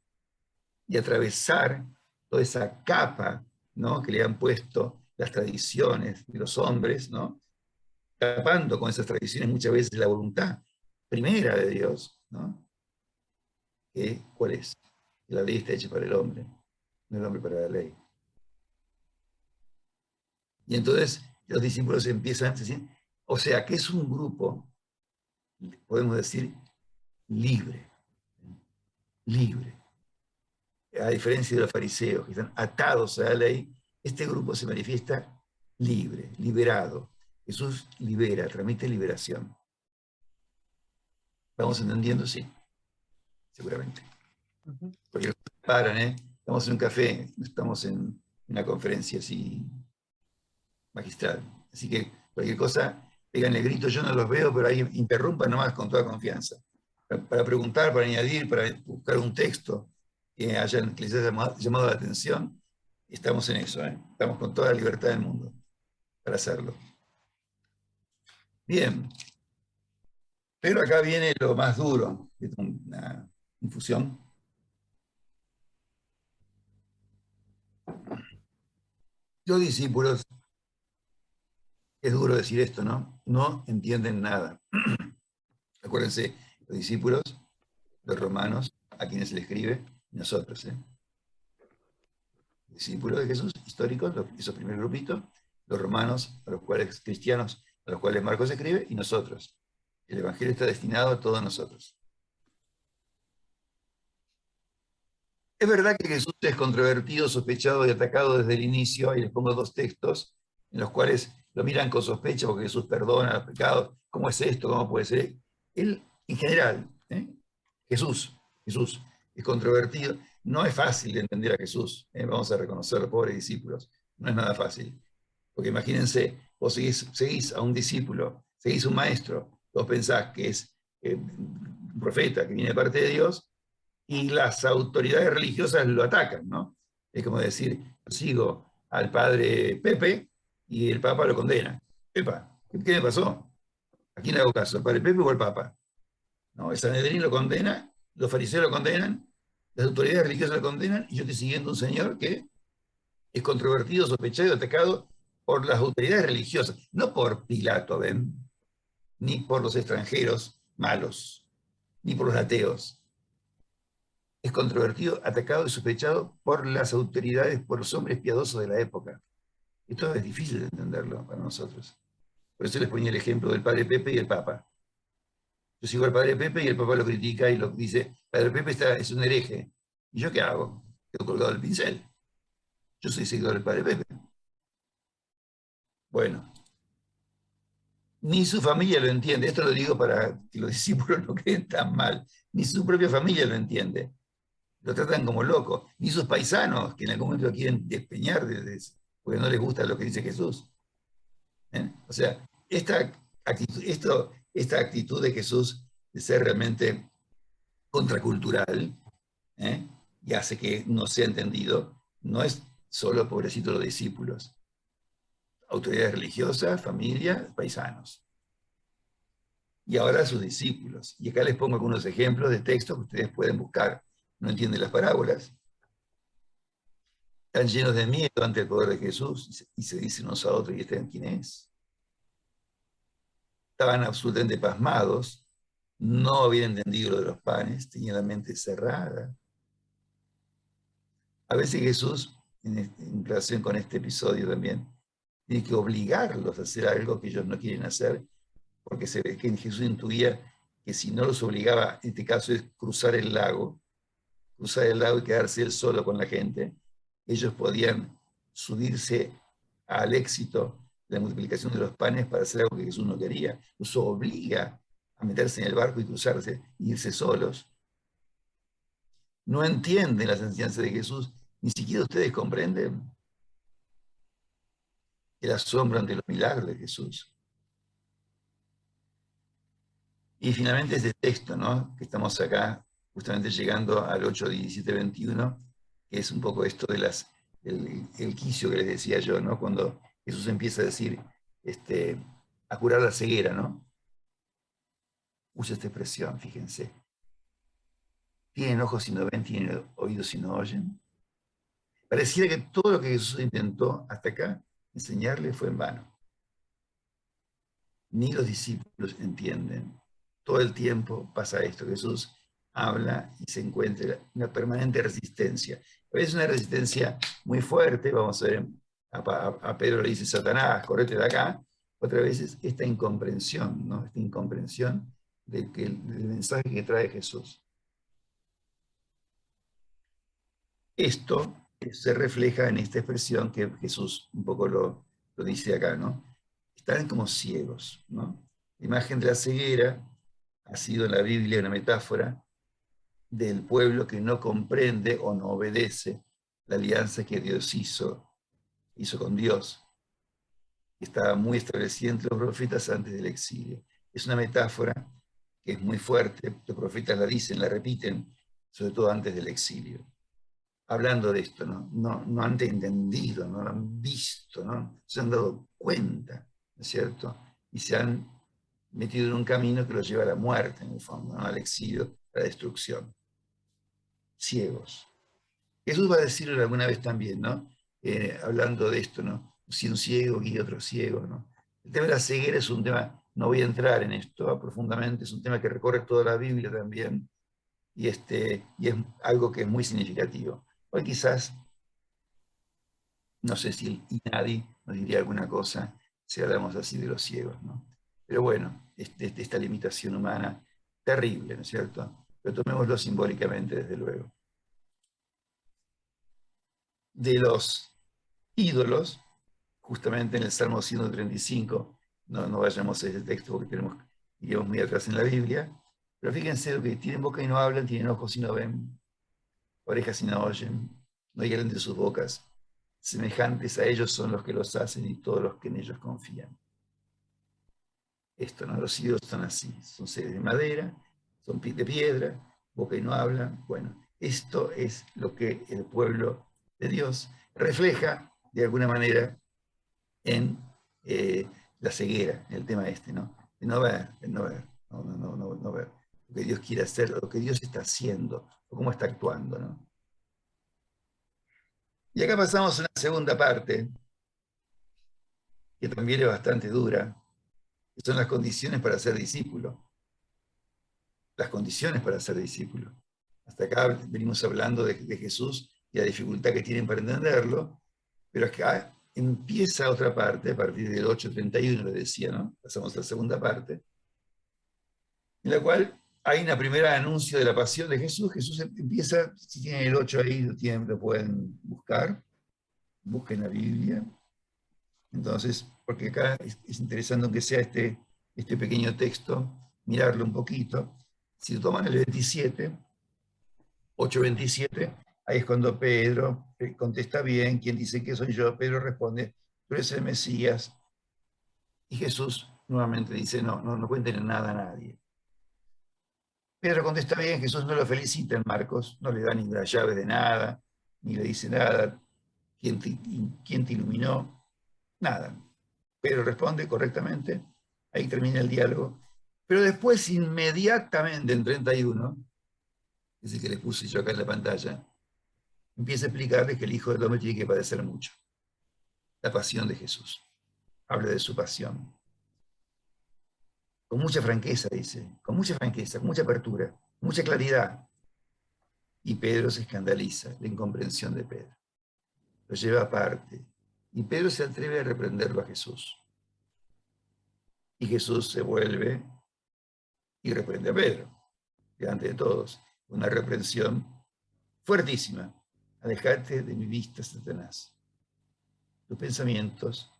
y atravesar toda esa capa, ¿no?, que le han puesto las tradiciones de los hombres, ¿no?, tapando con esas tradiciones muchas veces la voluntad primera de Dios, ¿no? ¿Cuál es? La ley está hecha para el hombre, no el hombre para la ley. Y entonces los discípulos empiezan a decir, o sea, que es un grupo, podemos decir, libre. A diferencia de los fariseos, que están atados a la ley, este grupo se manifiesta libre, liberado. Jesús libera, transmite liberación. ¿Vamos entendiendo? Sí, seguramente. Porque paran, estamos en un café, estamos en una conferencia así magistral. Así que cualquier cosa, pegan el grito, yo no los veo, pero ahí interrumpan nomás con toda confianza. Para preguntar, para añadir, para buscar un texto que les haya llamado la atención, estamos en eso, estamos con toda la libertad del mundo para hacerlo. Bien, pero acá viene lo más duro, una infusión. Los discípulos, es duro decir esto, ¿no? No entienden nada. Acuérdense, los discípulos, los romanos, a quienes se les escribe, nosotros, discípulos de Jesús, históricos, esos primeros grupitos, los romanos, a los cuales cristianos, a los cuales Marcos escribe, y nosotros. El Evangelio está destinado a todos nosotros. Es verdad que Jesús es controvertido, sospechado y atacado desde el inicio, y les pongo 2 textos en los cuales lo miran con sospecha porque Jesús perdona los pecados. ¿Cómo es esto? ¿Cómo puede ser? Él, en general, Jesús es controvertido, no es fácil de entender a Jesús, vamos a reconocer, los pobres discípulos, no es nada fácil. Porque imagínense, vos seguís a un discípulo, seguís a un maestro, vos pensás que es un profeta que viene de parte de Dios, y las autoridades religiosas lo atacan, ¿no? Es como decir, yo sigo al padre Pepe y el Papa lo condena. Epa, ¿qué me pasó? ¿A quién le hago caso? ¿Al padre Pepe o al Papa? ¿No? El Sanedrín lo condena, los fariseos lo condenan, las autoridades religiosas lo condenan, y yo estoy siguiendo a un señor que es controvertido, sospechado y atacado por las autoridades religiosas, no por Pilato, ¿ven? Ni por los extranjeros malos, ni por los ateos. Es controvertido, atacado y sospechado por las autoridades, por los hombres piadosos de la época. Esto es difícil de entenderlo para nosotros. Por eso les ponía el ejemplo del padre Pepe y el Papa. Yo sigo al padre Pepe y el Papa lo critica y lo dice, padre Pepe es un hereje. ¿Y yo qué hago? Quedo colgado del pincel. Yo soy seguidor del padre Pepe. Bueno, ni su familia lo entiende. Esto lo digo para que los discípulos no queden tan mal. Ni su propia familia lo entiende. Lo tratan como loco. Ni sus paisanos, que en algún momento lo quieren despeñar porque no les gusta lo que dice Jesús. O sea, esta actitud de Jesús de ser realmente contracultural, y hace que no sea entendido, no es solo pobrecito los discípulos. Autoridades religiosas, familia, paisanos. Y ahora sus discípulos. Y acá les pongo algunos ejemplos de textos que ustedes pueden buscar. No entienden las parábolas. Están llenos de miedo ante el poder de Jesús y se dicen unos a otros, ¿y este quién es? Estaban absolutamente pasmados, no habían entendido lo de los panes, tenían la mente cerrada. A veces Jesús, en relación con este episodio también, tiene que obligarlos a hacer algo que ellos no quieren hacer, porque se ve que Jesús intuía que si no los obligaba, en este caso es cruzar el lago y quedarse él solo con la gente, ellos podían subirse al éxito de la multiplicación de los panes para hacer algo que Jesús no quería. Los obliga a meterse en el barco y cruzarse, e irse solos. No entienden las enseñanzas de Jesús, ni siquiera ustedes comprenden el asombro ante los milagros de Jesús. Y finalmente este texto, ¿no? Que estamos acá justamente llegando al 8:17-21, que es un poco esto de el quicio que les decía yo, ¿no? Cuando Jesús empieza a decir, a curar la ceguera, ¿no? Usa esta expresión, fíjense. Tienen ojos y no ven, tienen oídos y no oyen. Pareciera que todo lo que Jesús intentó hasta acá enseñarle fue en vano. Ni los discípulos entienden. Todo el tiempo pasa esto. Jesús habla y se encuentra una permanente resistencia. A veces una resistencia muy fuerte, vamos a ver, a Pedro le dice Satanás, correte de acá. Otras veces esta incomprensión, ¿no? Esta incomprensión del mensaje que trae Jesús. Esto se refleja en esta expresión que Jesús un poco lo dice acá, ¿no? Están como ciegos, ¿no? La imagen de la ceguera ha sido en la Biblia una metáfora del pueblo que no comprende o no obedece la alianza que Dios hizo con Dios, que estaba muy establecida entre los profetas antes del exilio. Es una metáfora que es muy fuerte, los profetas la dicen, la repiten, sobre todo antes del exilio. Hablando de esto, no han entendido, no lo han visto, no se han dado cuenta, ¿no es cierto? Y se han metido en un camino que los lleva a la muerte, en el fondo, ¿no? Al exilio, a la destrucción. Ciegos. Jesús va a decirlo alguna vez también, ¿no? Hablando de esto, ¿no? Si un ciego guía a otro ciego, ¿no? El tema de la ceguera es un tema, no voy a entrar en esto profundamente, es un tema que recorre toda la Biblia también, y es algo que es muy significativo. Hoy quizás, no sé si el INADI nos diría alguna cosa si hablamos así de los ciegos, ¿no? Pero bueno, esta limitación humana terrible, ¿no es cierto? Pero tomémoslo simbólicamente, desde luego. De los ídolos, justamente en el Salmo 135, no vayamos a ese texto porque iríamos muy atrás en la Biblia, pero fíjense lo que tienen boca y no hablan, tienen ojos y no ven. orejas y no oyen, no hieren de sus bocas. Semejantes a ellos son los que los hacen y todos los que en ellos confían. Esto, ¿no? Los ídolos son así, son seres de madera, son de piedra, boca y no hablan. Bueno, esto es lo que el pueblo de Dios refleja de alguna manera en la ceguera, en el tema este, ¿no? De no ver, no ver lo que Dios quiere hacer, lo que Dios está haciendo, o cómo está actuando, ¿no? Y acá pasamos a una segunda parte, que también es bastante dura, que son las condiciones para ser discípulo. Las condiciones para ser discípulo. Hasta acá venimos hablando de Jesús y la dificultad que tienen para entenderlo, pero acá empieza otra parte, a partir del 8:31, le decía, ¿no? Pasamos a la segunda parte, en la cual hay una primera anuncio de la pasión de Jesús. Jesús empieza, si tienen el 8 ahí, lo pueden buscar, busquen la Biblia. Entonces, porque acá es interesante, aunque sea este pequeño texto, mirarlo un poquito. Si toman el 27, 8:27, ahí es cuando Pedro contesta bien, ¿quién dice que soy yo? Pedro responde, tú eres el Mesías. Y Jesús nuevamente dice, no cuenten nada a nadie. Pedro contesta bien, Jesús no lo felicita en Marcos, no le da ni las llaves de nada, ni le dice nada, ¿quién te iluminó? Nada. Pedro responde correctamente, ahí termina el diálogo. Pero después, inmediatamente, en 31, es el que le puse yo acá en la pantalla, empieza a explicarles que el Hijo del Hombre tiene que padecer mucho. La pasión de Jesús. Habla de su pasión. Con mucha franqueza, dice, con mucha franqueza, con mucha apertura, mucha claridad. Y Pedro se escandaliza, la incomprensión de Pedro. Lo lleva aparte. Y Pedro se atreve a reprenderlo a Jesús. Y Jesús se vuelve y reprende a Pedro, delante de todos. Una reprensión fuertísima. Alejate de mi vista, Satanás. Tus pensamientos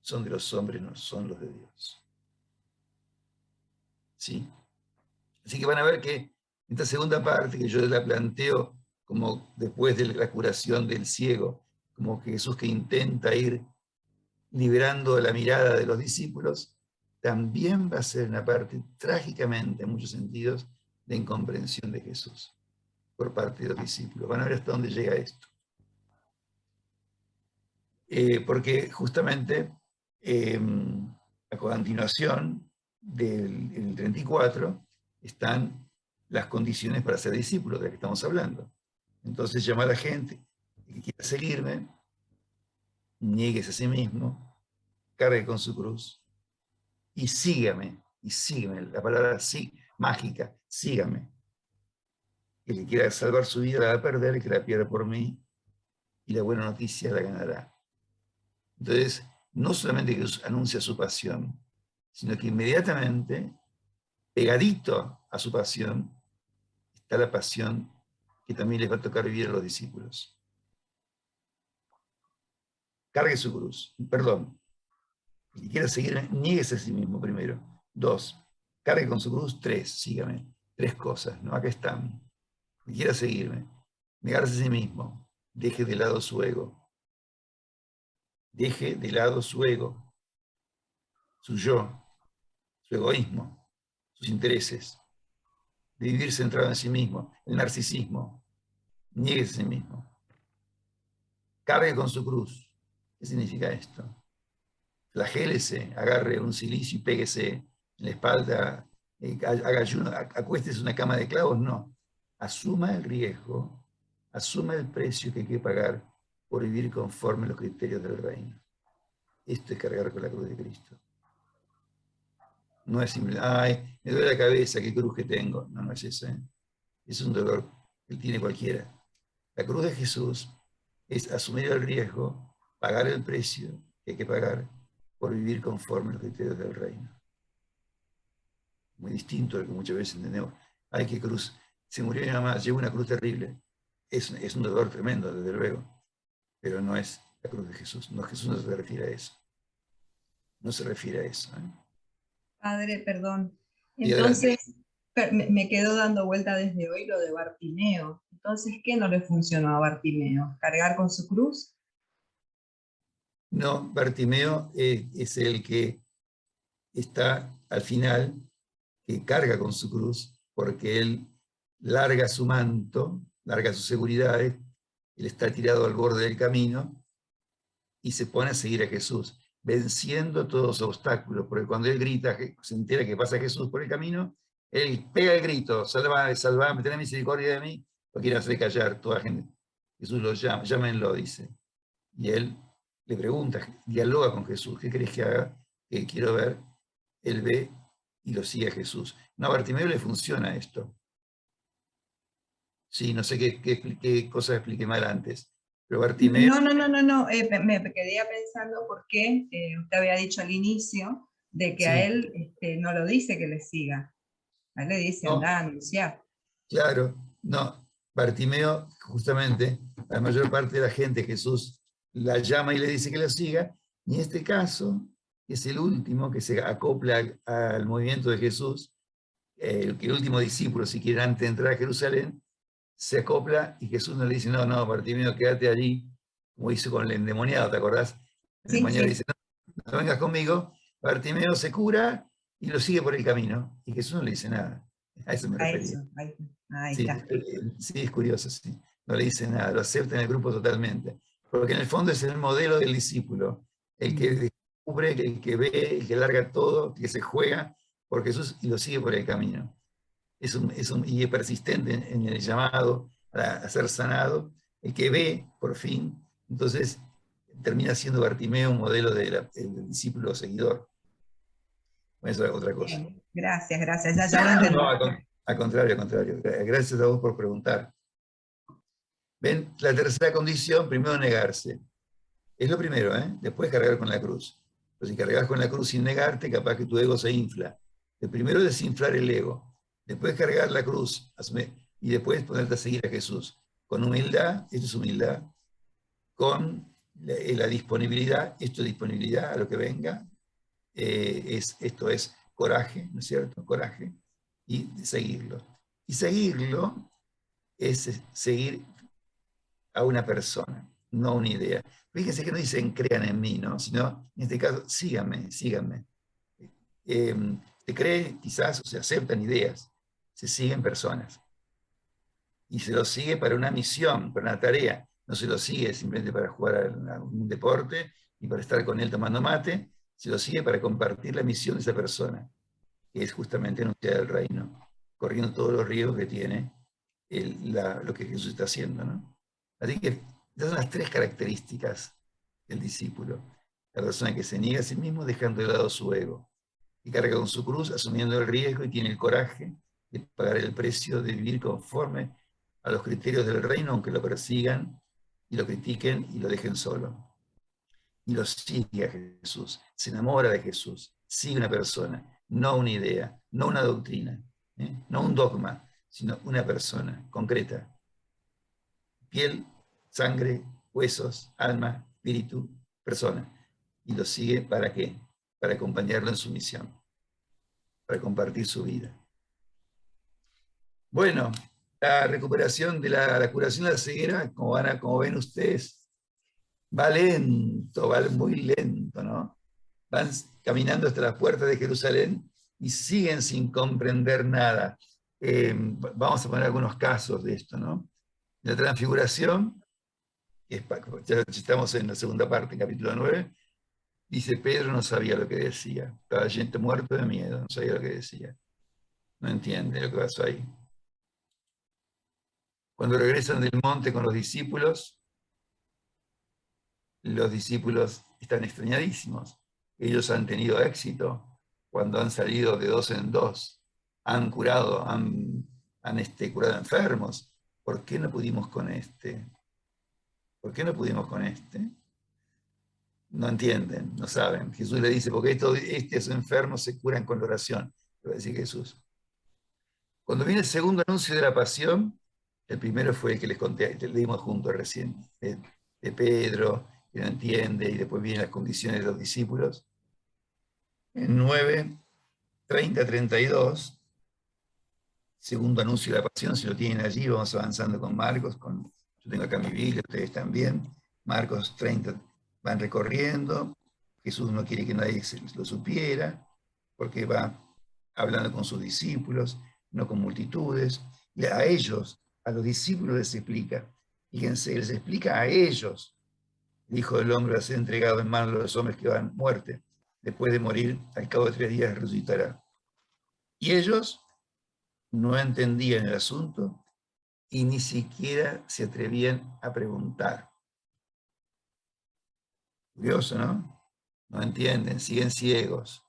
son de los hombres, no son los de Dios. ¿Sí? Así que van a ver que esta segunda parte, que yo la planteo como después de la curación del ciego, como Jesús que intenta ir liberando la mirada de los discípulos, también va a ser una parte trágicamente, en muchos sentidos, de incomprensión de Jesús por parte de los discípulos. Van a ver hasta dónde llega esto. Porque justamente a continuación del 34 están las condiciones para ser discípulos de las que estamos hablando. Entonces llama a la gente que quiera seguirme, nieguese a sí mismo, cargue con su cruz y sígame. La palabra sí, mágica, sígame. El que quiera salvar su vida la va a perder, el que la pierda por mí, y la buena noticia la ganará. Entonces, no solamente que anuncia su pasión, sino que inmediatamente, pegadito a su pasión, está la pasión que también les va a tocar vivir a los discípulos. Cargue su cruz, perdón. El que quiera seguirme, niéguese a sí mismo primero. 2, cargue con su cruz. 3, sígame. 3 cosas, ¿no? Acá están. El que quiera seguirme, negarse a sí mismo, deje de lado su ego. Deje de lado su ego, su yo, su egoísmo, sus intereses, de vivir centrado en sí mismo, el narcisismo. Niéguese a sí mismo. Cargue con su cruz. ¿Qué significa esto? Flagélese, agarre un cilicio y péguese en la espalda, haga ayuno, acuéstese en una cama de clavos. No. Asuma el riesgo, asuma el precio que hay que pagar por vivir conforme a los criterios del reino. Esto es cargar con la cruz de Cristo. No es simple, ay, me duele la cabeza, qué cruz que tengo. No, no es eso. Es un dolor que tiene cualquiera. La cruz de Jesús es asumir el riesgo, pagar el precio que hay que pagar por vivir conforme a los criterios del reino. Muy distinto a lo que muchas veces entendemos. Ay, qué cruz. Se murió mi mamá, lleva una cruz terrible. Es un dolor tremendo, desde luego. Pero no es la cruz de Jesús. No, Jesús no se refiere a eso. No se refiere a eso. Padre, perdón. Y Entonces, Me quedó dando vuelta desde hoy lo de Bartimeo. Entonces, ¿qué no le funcionó a Bartimeo? ¿Cargar con su cruz? No, Bartimeo es el que está al final, que carga con su cruz, porque él larga su manto, larga sus seguridades, él está tirado al borde del camino y se pone a seguir a Jesús, venciendo todos los obstáculos, porque cuando él grita, se entera que pasa Jesús por el camino, él pega el grito: salva, salva, ten misericordia de mí, lo quiere hacer callar toda la gente. Jesús lo llama, llámenlo, dice. Y él le pregunta, dialoga con Jesús: ¿qué querés que haga? Que quiero ver. Él ve y lo sigue a Jesús. No, a Bartimeo le funciona esto. Sí, no sé qué cosas expliqué mal antes, pero Bartimeo... No. Me quedé pensando por qué usted había dicho al inicio de que Sí. a él no lo dice que le siga. A él le dice, No. anda a anunciar. Claro, no. Bartimeo, justamente, la mayor parte de la gente, Jesús la llama y le dice que la siga, y en este caso es el último que se acopla al movimiento de Jesús, el último discípulo, si quiere, antes de entrar a Jerusalén, se acopla y Jesús no le dice: no, no, Bartimeo, quédate allí, como hizo con el endemoniado, ¿te acordás? El Sí, endemoniado sí. dice: no, no vengas conmigo. Bartimeo se cura y lo sigue por el camino, y Jesús no le dice nada. A eso me A refería. eso, ahí Sí, está. sí, es curioso, sí. No le dice nada, lo acepta en el grupo totalmente. Porque en el fondo es el modelo del discípulo, el que descubre, el que ve, el que larga todo, que se juega por Jesús y lo sigue por el camino. Y es persistente en el llamado a ser sanado, el que ve, por fin, entonces termina siendo Bartimeo un modelo del discípulo seguidor. Bueno, eso es otra cosa. Bien, gracias, ya lo entendí. No, al contrario, al contrario. Gracias a vos por preguntar. Ven, la tercera condición: primero negarse. Es lo primero, ¿eh? Después cargar con la cruz. Pero si cargas con la cruz sin negarte, capaz que tu ego se infla. El primero es desinflar el ego. Después cargar la cruz. Y después ponerte a seguir a Jesús. Con humildad, esto es humildad. Con la disponibilidad, esto es disponibilidad a lo que venga. Esto es coraje, ¿no es cierto? Coraje. Y seguirlo. Y seguirlo es seguir a una persona, no a una idea. Fíjense que no dicen crean en mí, ¿no? Sino, en este caso, síganme, síganme. Se creen quizás o se aceptan ideas, se siguen personas. Y se los sigue para una misión, para una tarea. No se los sigue simplemente para jugar a un deporte y para estar con él tomando mate. Se los sigue para compartir la misión de esa persona, que es justamente anunciar el reino, corriendo todos los riesgos que tiene lo que Jesús está haciendo, ¿no? Así que esas son las tres características del discípulo. La persona que se niega a sí mismo dejando de lado su ego, que carga con su cruz asumiendo el riesgo y tiene el coraje de pagar el precio de vivir conforme a los criterios del reino, aunque lo persigan y lo critiquen y lo dejen solo. Y lo sigue a Jesús, se enamora de Jesús, sigue una persona, no una idea, no una doctrina, no un dogma, sino una persona concreta. Piel, sangre, huesos, alma, espíritu, persona. Y lo sigue ¿para qué? Para acompañarlo en su misión, para compartir su vida. Bueno, la recuperación de la curación de la ceguera, como ven ustedes, va lento, va muy lento, ¿no? Van caminando hasta las puertas de Jerusalén y siguen sin comprender nada. Vamos a poner algunos casos de esto, ¿no? La transfiguración, ya estamos en la segunda parte, capítulo 9, dice: Pedro no sabía lo que decía, estaba muerto de miedo, no sabía lo que decía, no entiende lo que pasó ahí. Cuando regresan del monte con los discípulos están extrañadísimos. Ellos han tenido éxito cuando han salido de dos en dos, han curado, han curado enfermos. ¿Por qué no pudimos con este? ¿Por qué no pudimos con este? No entienden, no saben. Jesús le dice: porque estos enfermos se curan con la oración, le va a decir Jesús. Cuando viene el segundo anuncio de la pasión, el primero fue el que les conté, que leímos juntos recién, de Pedro, que no entiende, y después vienen las condiciones de los discípulos. En 9, 30, 32, segundo anuncio de la pasión, si lo tienen allí, vamos avanzando con Marcos, yo tengo acá mi Biblia, ustedes también, Marcos 30, van recorriendo, Jesús no quiere que nadie lo supiera, porque va hablando con sus discípulos, no con multitudes, y a ellos, a los discípulos les explica, fíjense, les explica a ellos, el Hijo del Hombre va a ser entregado en manos de los hombres que van a muerte, después de morir, al cabo de 3 días resucitará. Y ellos no entendían el asunto y ni siquiera se atrevían a preguntar. Curioso, ¿no? No entienden, siguen ciegos.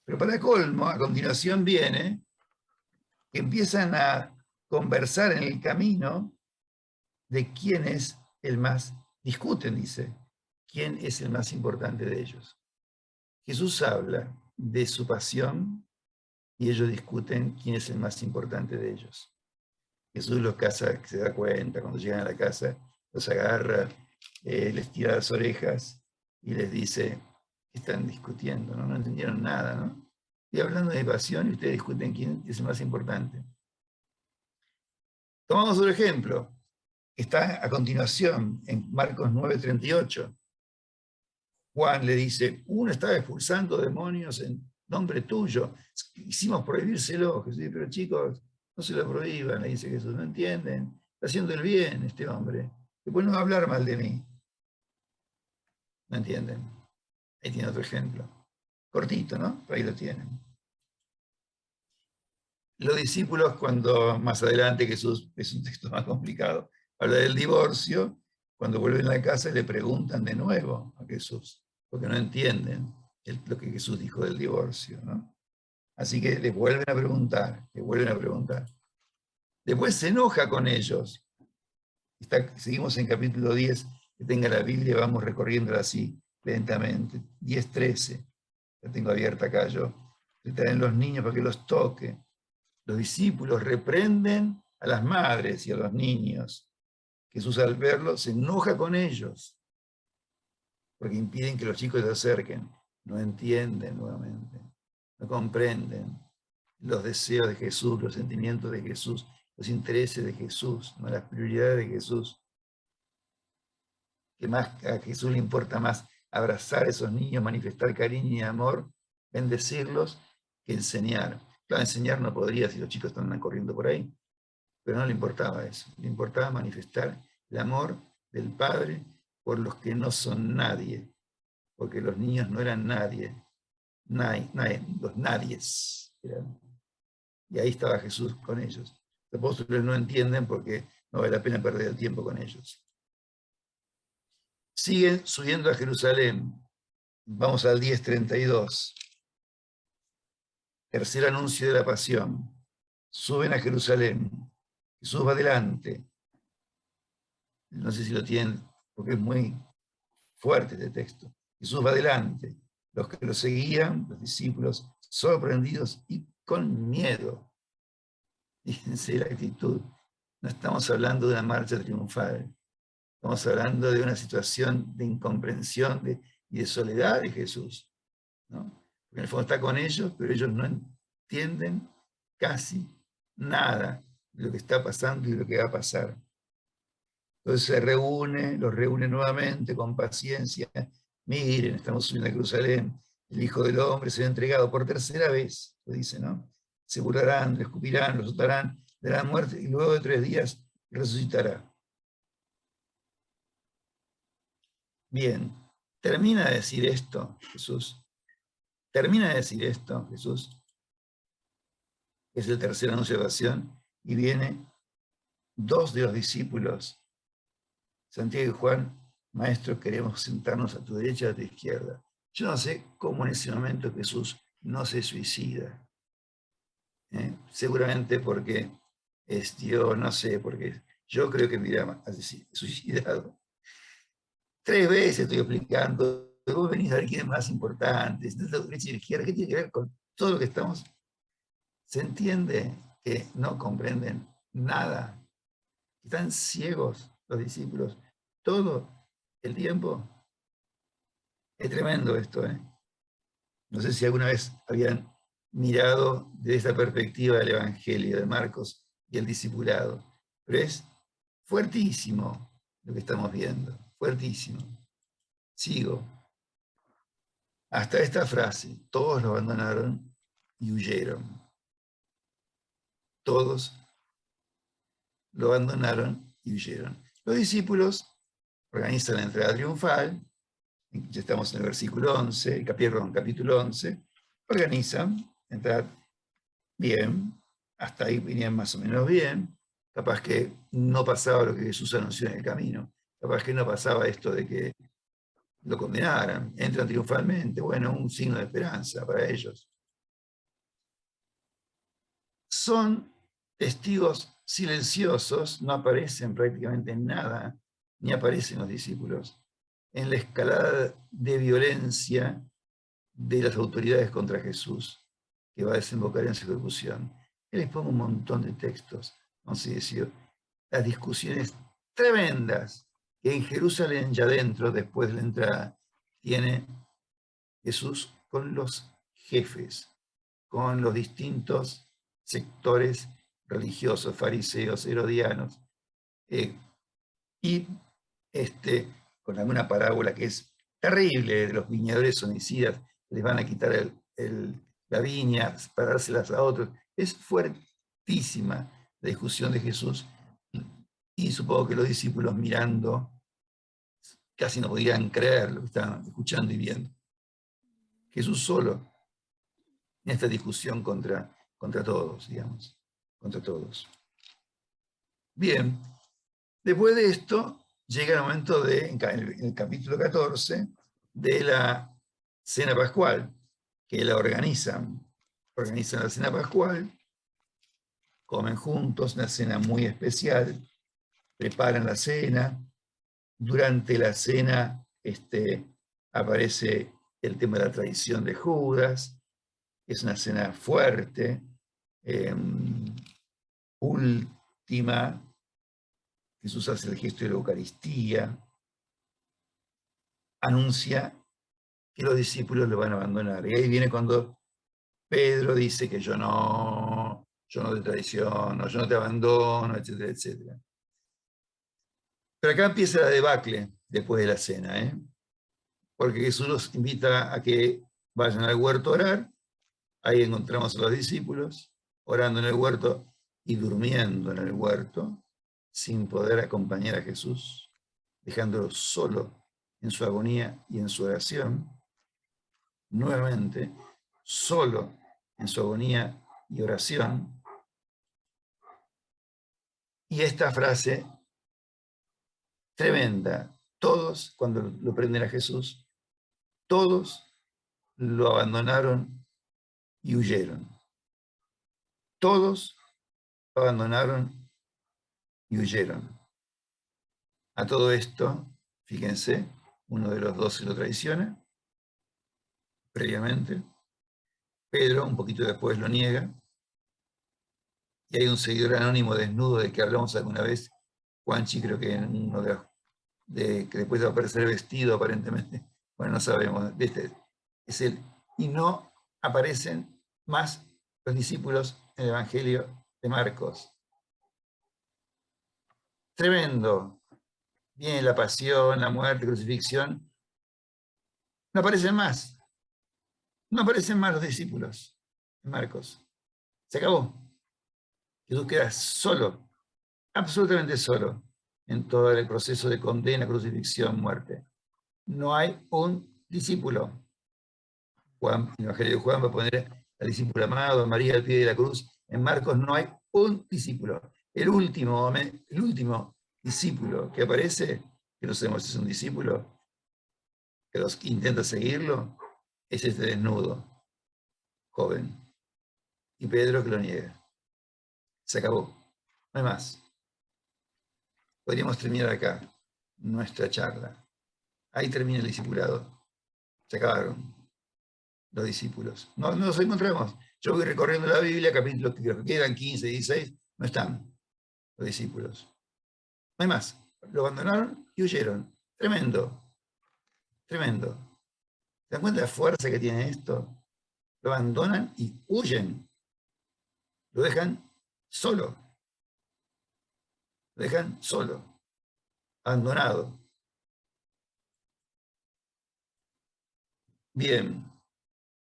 Pero para colmo, a continuación viene que empiezan a conversar en el camino de quién es el más, discuten, dice, quién es el más importante de ellos. Jesús habla de su pasión y ellos discuten quién es el más importante de ellos. Jesús los casa, se da cuenta, cuando llegan a la casa, los agarra, les tira las orejas y les dice, están discutiendo, ¿no? No entendieron nada, ¿no? Estoy hablando de pasión y ustedes discuten quién es el más importante. Tomamos otro ejemplo. Está a continuación en Marcos 9:38. Juan le dice, uno estaba expulsando demonios en nombre tuyo. Hicimos prohibírselo. Jesús dice, pero chicos, no se lo prohíban, le dice Jesús, no entienden. Está haciendo el bien este hombre. Después no va a hablar mal de mí. ¿No entienden? Ahí tiene otro ejemplo. Cortito, ¿no? Pero ahí lo tienen. Los discípulos, cuando más adelante Jesús, es un texto más complicado, habla del divorcio, cuando vuelven a la casa le preguntan de nuevo a Jesús, porque no entienden lo que Jesús dijo del divorcio, ¿no? Así que le vuelven a preguntar, le vuelven a preguntar. Después se enoja con ellos. Seguimos en capítulo 10, que tenga la Biblia, vamos recorriéndola así, lentamente. 10:13, la tengo abierta acá yo. Le traen los niños para que los toque. Los discípulos reprenden a las madres y a los niños. Jesús al verlo se enoja con ellos, porque impiden que los chicos se acerquen. No entienden nuevamente, no comprenden los deseos de Jesús, los sentimientos de Jesús, los intereses de Jesús, ¿no? Las prioridades de Jesús. Que más a Jesús le importa más abrazar a esos niños, manifestar cariño y amor, bendecirlos, que enseñar. Claro, enseñar no podría si los chicos están corriendo por ahí, pero no le importaba eso. Le importaba manifestar el amor del Padre por los que no son nadie, porque los niños no eran nadie, los nadies eran. Y ahí estaba Jesús con ellos. Los apóstoles no entienden porque no vale la pena perder el tiempo con ellos. Siguen subiendo a Jerusalén. Vamos al 10:32. Tercer anuncio de la pasión. Suben a Jerusalén. Jesús va adelante. No sé si lo tienen, porque es muy fuerte este texto. Jesús va adelante. Los que lo seguían, los discípulos, sorprendidos y con miedo. Fíjense la actitud. No estamos hablando de una marcha triunfal. Estamos hablando de una situación de incomprensión y de soledad de Jesús, ¿no? Porque en el fondo está con ellos, pero ellos no entienden casi nada de lo que está pasando y de lo que va a pasar. Entonces los reúne nuevamente con paciencia. Miren, estamos subiendo a Jerusalén, el Hijo del Hombre será entregado por tercera vez, lo dice, ¿no? Se burlarán, le escupirán, lo azotarán, le darán muerte y luego de 3 días resucitará. Bien, termina de decir esto Jesús. Termina de decir esto Jesús. Es el tercer anuncio de pasión. Y viene 2 de los discípulos, Santiago y Juan, maestro, queremos sentarnos a tu derecha y a tu izquierda. Yo no sé cómo en ese momento Jesús no se suicida. Seguramente porque es Dios, no sé, porque yo creo que me hubiera suicidado. 3 veces estoy explicando, vos venís a ver quién es más importante, si la derecha y la izquierda, ¿qué tiene que ver con todo lo que estamos? Se entiende que no comprenden nada. Están ciegos los discípulos todo el tiempo. Es tremendo esto, ¿eh? No sé si alguna vez habían mirado desde esta perspectiva del Evangelio de Marcos y el discipulado. Pero es fuertísimo lo que estamos viendo, fuertísimo. Sigo. Hasta esta frase, todos lo abandonaron y huyeron. Todos lo abandonaron y huyeron. Los discípulos organizan la entrada triunfal, ya estamos en el versículo 11, capítulo 11, organizan la entrada bien, hasta ahí venían más o menos bien, capaz que no pasaba lo que Jesús anunció en el camino, capaz que no pasaba esto de que lo condenaran, entran triunfalmente, bueno, un signo de esperanza para ellos. Son testigos silenciosos, no aparecen prácticamente en nada, ni aparecen los discípulos, en la escalada de violencia de las autoridades contra Jesús, que va a desembocar en su ejecución. Él les pone un montón de textos, vamos a decir, las discusiones tremendas que en Jerusalén, ya dentro, después de la entrada, tiene Jesús con los jefes, con los distintos sectores religiosos, fariseos, herodianos, y con alguna parábola que es terrible, de los viñadores homicidas, les van a quitar la viña para dárselas a otros. Es fuertísima la discusión de Jesús, y supongo que los discípulos mirando casi no podían creer lo que estaban escuchando y viendo. Jesús solo en esta discusión contra todos, digamos, contra todos. Bien, después de esto llega el momento en el capítulo 14 de la cena pascual, que la organizan la cena pascual, comen juntos, una cena muy especial, preparan la cena. Durante la cena aparece el tema de la traición de Judas. Es una cena fuerte, última. Jesús hace el gesto de la Eucaristía, anuncia que los discípulos lo van a abandonar. Y ahí viene cuando Pedro dice que yo no te traiciono, yo no te abandono, etcétera, etcétera. Pero acá empieza la debacle después de la cena, porque Jesús los invita a que vayan al huerto a orar. Ahí encontramos a los discípulos orando en el huerto y durmiendo en el huerto, sin poder acompañar a Jesús, dejándolo solo en su agonía y en su oración. Nuevamente, solo en su agonía y oración. Y esta frase tremenda, todos, cuando lo prenden a Jesús, todos lo abandonaron y huyeron. Todos lo abandonaron y huyeron. A todo esto, fíjense, uno de los dos se lo traiciona previamente. Pedro, un poquito después, lo niega. Y hay un seguidor anónimo desnudo del que hablamos alguna vez, Juanchi, creo que en uno que después va a aparecer vestido aparentemente. Bueno, no sabemos. Es él. Y no aparecen más los discípulos en el Evangelio de Marcos. Tremendo. Viene la pasión, la muerte, crucifixión. No aparecen más. No aparecen más los discípulos en Marcos. Se acabó. Jesús queda solo, absolutamente solo, en todo el proceso de condena, crucifixión, muerte. No hay un discípulo. Juan, el Evangelio de Juan va a poner al discípulo amado, a María al pie de la cruz. En Marcos no hay un discípulo. El último discípulo que aparece, que no sabemos si es un discípulo, que los intenta seguirlo, es este desnudo, joven. Y Pedro que lo niega. Se acabó. No hay más. Podríamos terminar acá nuestra charla. Ahí termina el discipulado. Se acabaron los discípulos. No los encontramos. Yo voy recorriendo la Biblia, capítulos que quedan 15, 16, no están los discípulos. No hay más. Lo abandonaron y huyeron. Tremendo. Tremendo. ¿Se dan cuenta de la fuerza que tiene esto? lo abandonan y huyen. Lo dejan solo. Lo dejan solo, abandonado. Bien,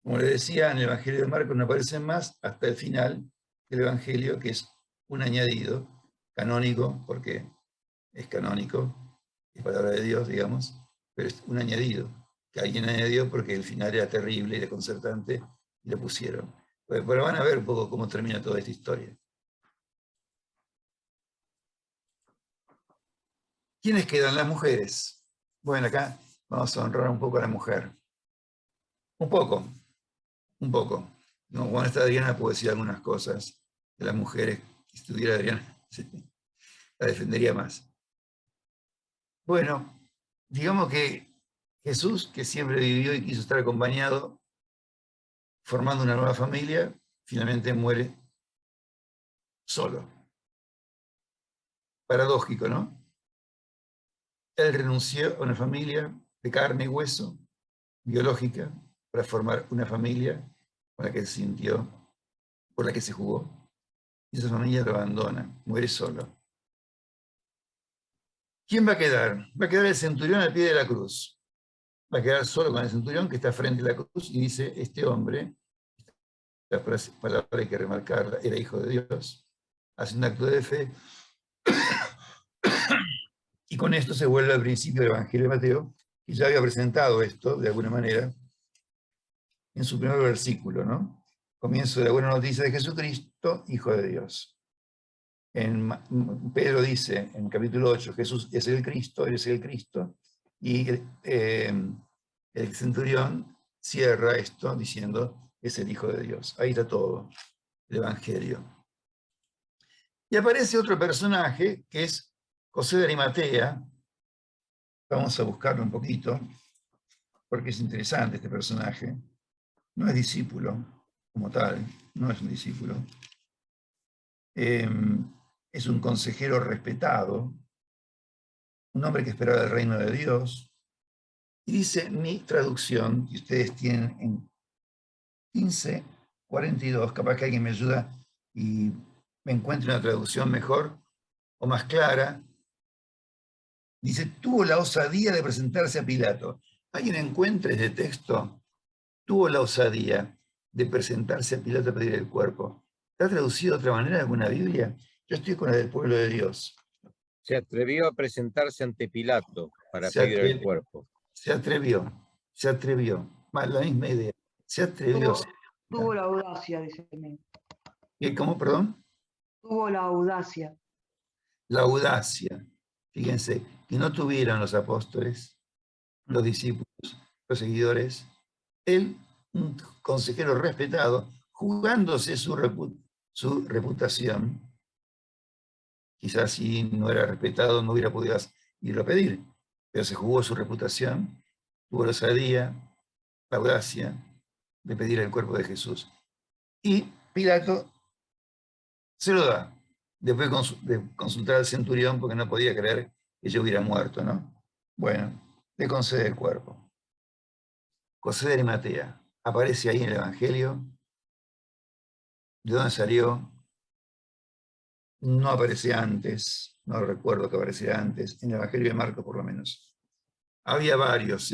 como les decía, en el Evangelio de Marcos no aparecen más hasta el final del Evangelio, que es un añadido canónico, porque es canónico, es palabra de Dios, digamos, pero es un añadido, que alguien añadió porque el final era terrible y desconcertante, y lo pusieron. Pero van a ver un poco cómo termina toda esta historia. ¿Quiénes quedan? Las mujeres. Bueno, acá vamos a honrar un poco a la mujer. Un poco. No, cuando está Adriana puedo decir algunas cosas de las mujeres. Si estuviera Adriana, la defendería más. Bueno, digamos que Jesús, que siempre vivió y quiso estar acompañado, formando una nueva familia, finalmente muere solo. Paradójico, ¿no? Él renunció a una familia de carne y hueso, biológica, para formar una familia con la que se sintió, por la que se jugó. Y esa familia lo abandona, muere solo. ¿Quién va a quedar? Va a quedar el centurión al pie de la cruz. Va a quedar solo con el centurión que está frente a la cruz y dice, este hombre, la palabra hay que remarcarla, era hijo de Dios, hace un acto de fe. Y con esto se vuelve al principio del Evangelio de Mateo, que ya había presentado esto, de alguna manera, en su primer versículo, ¿no? Comienzo de la buena noticia de Jesucristo, Hijo de Dios. Pedro dice en capítulo 8, Jesús es el Cristo, Él es el Cristo, y el centurión cierra esto diciendo, es el Hijo de Dios. Ahí está todo, el Evangelio. Y aparece otro personaje, que es José de Arimatea. Vamos a buscarlo un poquito, porque es interesante este personaje. No es discípulo como tal, no es un discípulo. Es un consejero respetado, un hombre que esperaba el reino de Dios. Y dice mi traducción, que ustedes tienen en 15:42, capaz que alguien me ayuda y me encuentre una traducción mejor o más clara. Dice, tuvo la osadía de presentarse a Pilato. ¿Alguien encuentra ese texto? Tuvo la osadía de presentarse a Pilato a pedir el cuerpo. ¿Está traducido de otra manera en alguna Biblia? Yo estoy con la del pueblo de Dios. Se atrevió a presentarse ante Pilato para Se pedir el atrevió, cuerpo. se atrevió. La misma idea. Se atrevió. Tuvo la audacia, dice también. ¿Cómo, perdón? Tuvo la audacia. La audacia. Fíjense, que no tuvieron los apóstoles, los discípulos, los seguidores. Él, un consejero respetado, jugándose su reputación. Quizás si no era respetado no hubiera podido irlo a pedir, pero se jugó su reputación, tuvo la osadía, la audacia de pedir el cuerpo de Jesús. Y Pilato se lo da, después de consultar al centurión porque no podía creer que yo hubiera muerto, ¿no? Bueno, le concede el cuerpo. José de Arimatea aparece ahí en el Evangelio. ¿De dónde salió? No aparece antes, no recuerdo que apareciera antes, en el Evangelio de Marcos por lo menos. Había varios,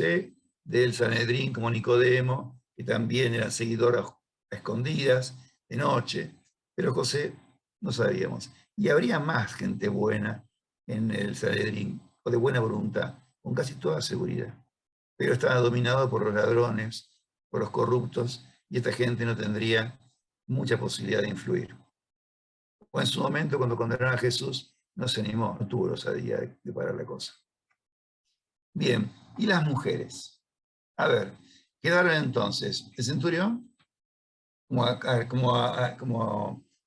del Sanedrín como Nicodemo, que también eran seguidores a escondidas, de noche, pero José no sabíamos. Y habría más gente buena en el Sanedrín, o de buena voluntad, con casi toda seguridad. Pero estaba dominado por los ladrones, por los corruptos, y esta gente no tendría mucha posibilidad de influir. O en su momento, cuando condenaron a Jesús, no se animó, no tuvo la osadía de parar la cosa. Bien, ¿y las mujeres? A ver, quedaron entonces el centurión como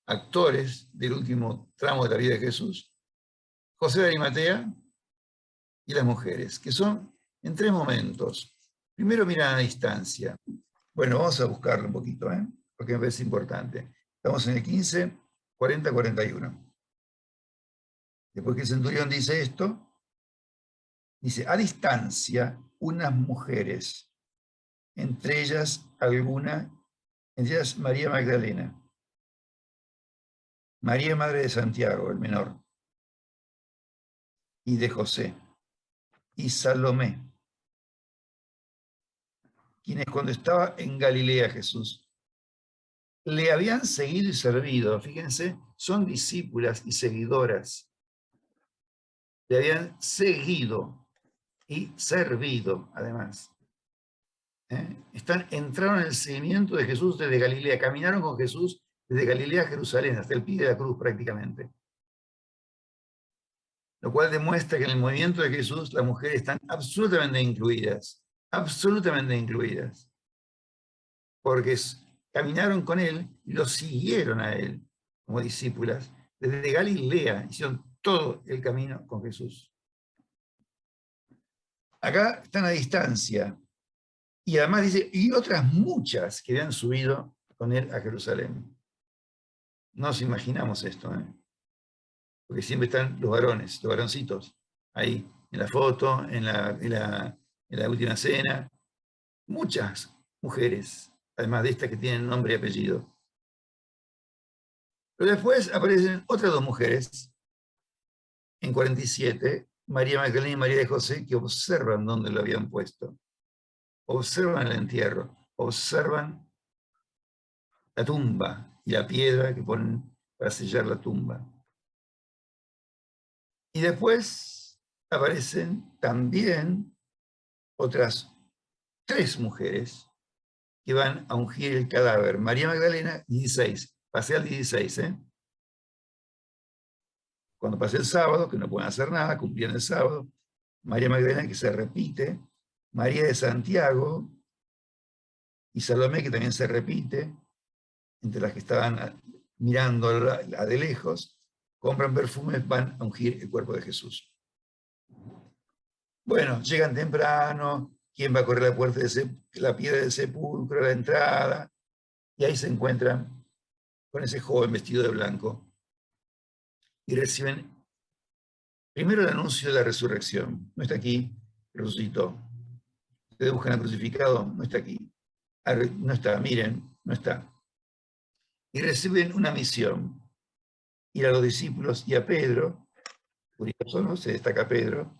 actores del último tramo de la vida de Jesús, José de Arimatea y las mujeres, que son en 3 momentos. Primero miran a distancia. Bueno, vamos a buscarlo un poquito, porque me parece importante. Estamos en el 15:40-41. Después que el centurión dice esto, dice, a distancia, unas mujeres, entre ellas alguna entre ellas María Magdalena, María madre de Santiago, el menor, y de José, y Salomé, quienes cuando estaba en Galilea Jesús, le habían seguido y servido. Fíjense, son discípulas y seguidoras. Le habían seguido y servido, además. Entraron en el seguimiento de Jesús desde Galilea, caminaron con Jesús desde Galilea a Jerusalén, hasta el pie de la cruz prácticamente. Lo cual demuestra que en el movimiento de Jesús las mujeres están absolutamente incluidas, porque caminaron con él y lo siguieron a él como discípulas. Desde Galilea hicieron todo el camino con Jesús. Acá están a distancia. Y además dice, y otras muchas que habían subido con él a Jerusalén. No nos imaginamos esto, porque siempre están los varones, los varoncitos, ahí, en la foto, en la última cena. Muchas mujeres, además de estas que tienen nombre y apellido. Pero después aparecen otras dos mujeres, en 47, María Magdalena y María de José, que observan dónde lo habían puesto. Observan el entierro, observan la tumba y la piedra que ponen para sellar la tumba. Y después aparecen también otras 3 mujeres que van a ungir el cadáver. María Magdalena, 16. Pasé al 16, Cuando pasé el sábado, que no pueden hacer nada, cumplían el sábado. María Magdalena, que se repite. María de Santiago y Salomé, que también se repite, entre las que estaban mirando a de lejos, compran perfumes, van a ungir el cuerpo de Jesús. Bueno, llegan temprano, ¿quién va a correr la piedra del sepulcro, la entrada? Y ahí se encuentran con ese joven vestido de blanco y reciben primero el anuncio de la resurrección. No está aquí, resucitó. Ustedes buscan al crucificado, no está aquí. No está, miren, no está. Y reciben una misión. Ir a los discípulos y a Pedro, curioso, ¿no? Se destaca Pedro,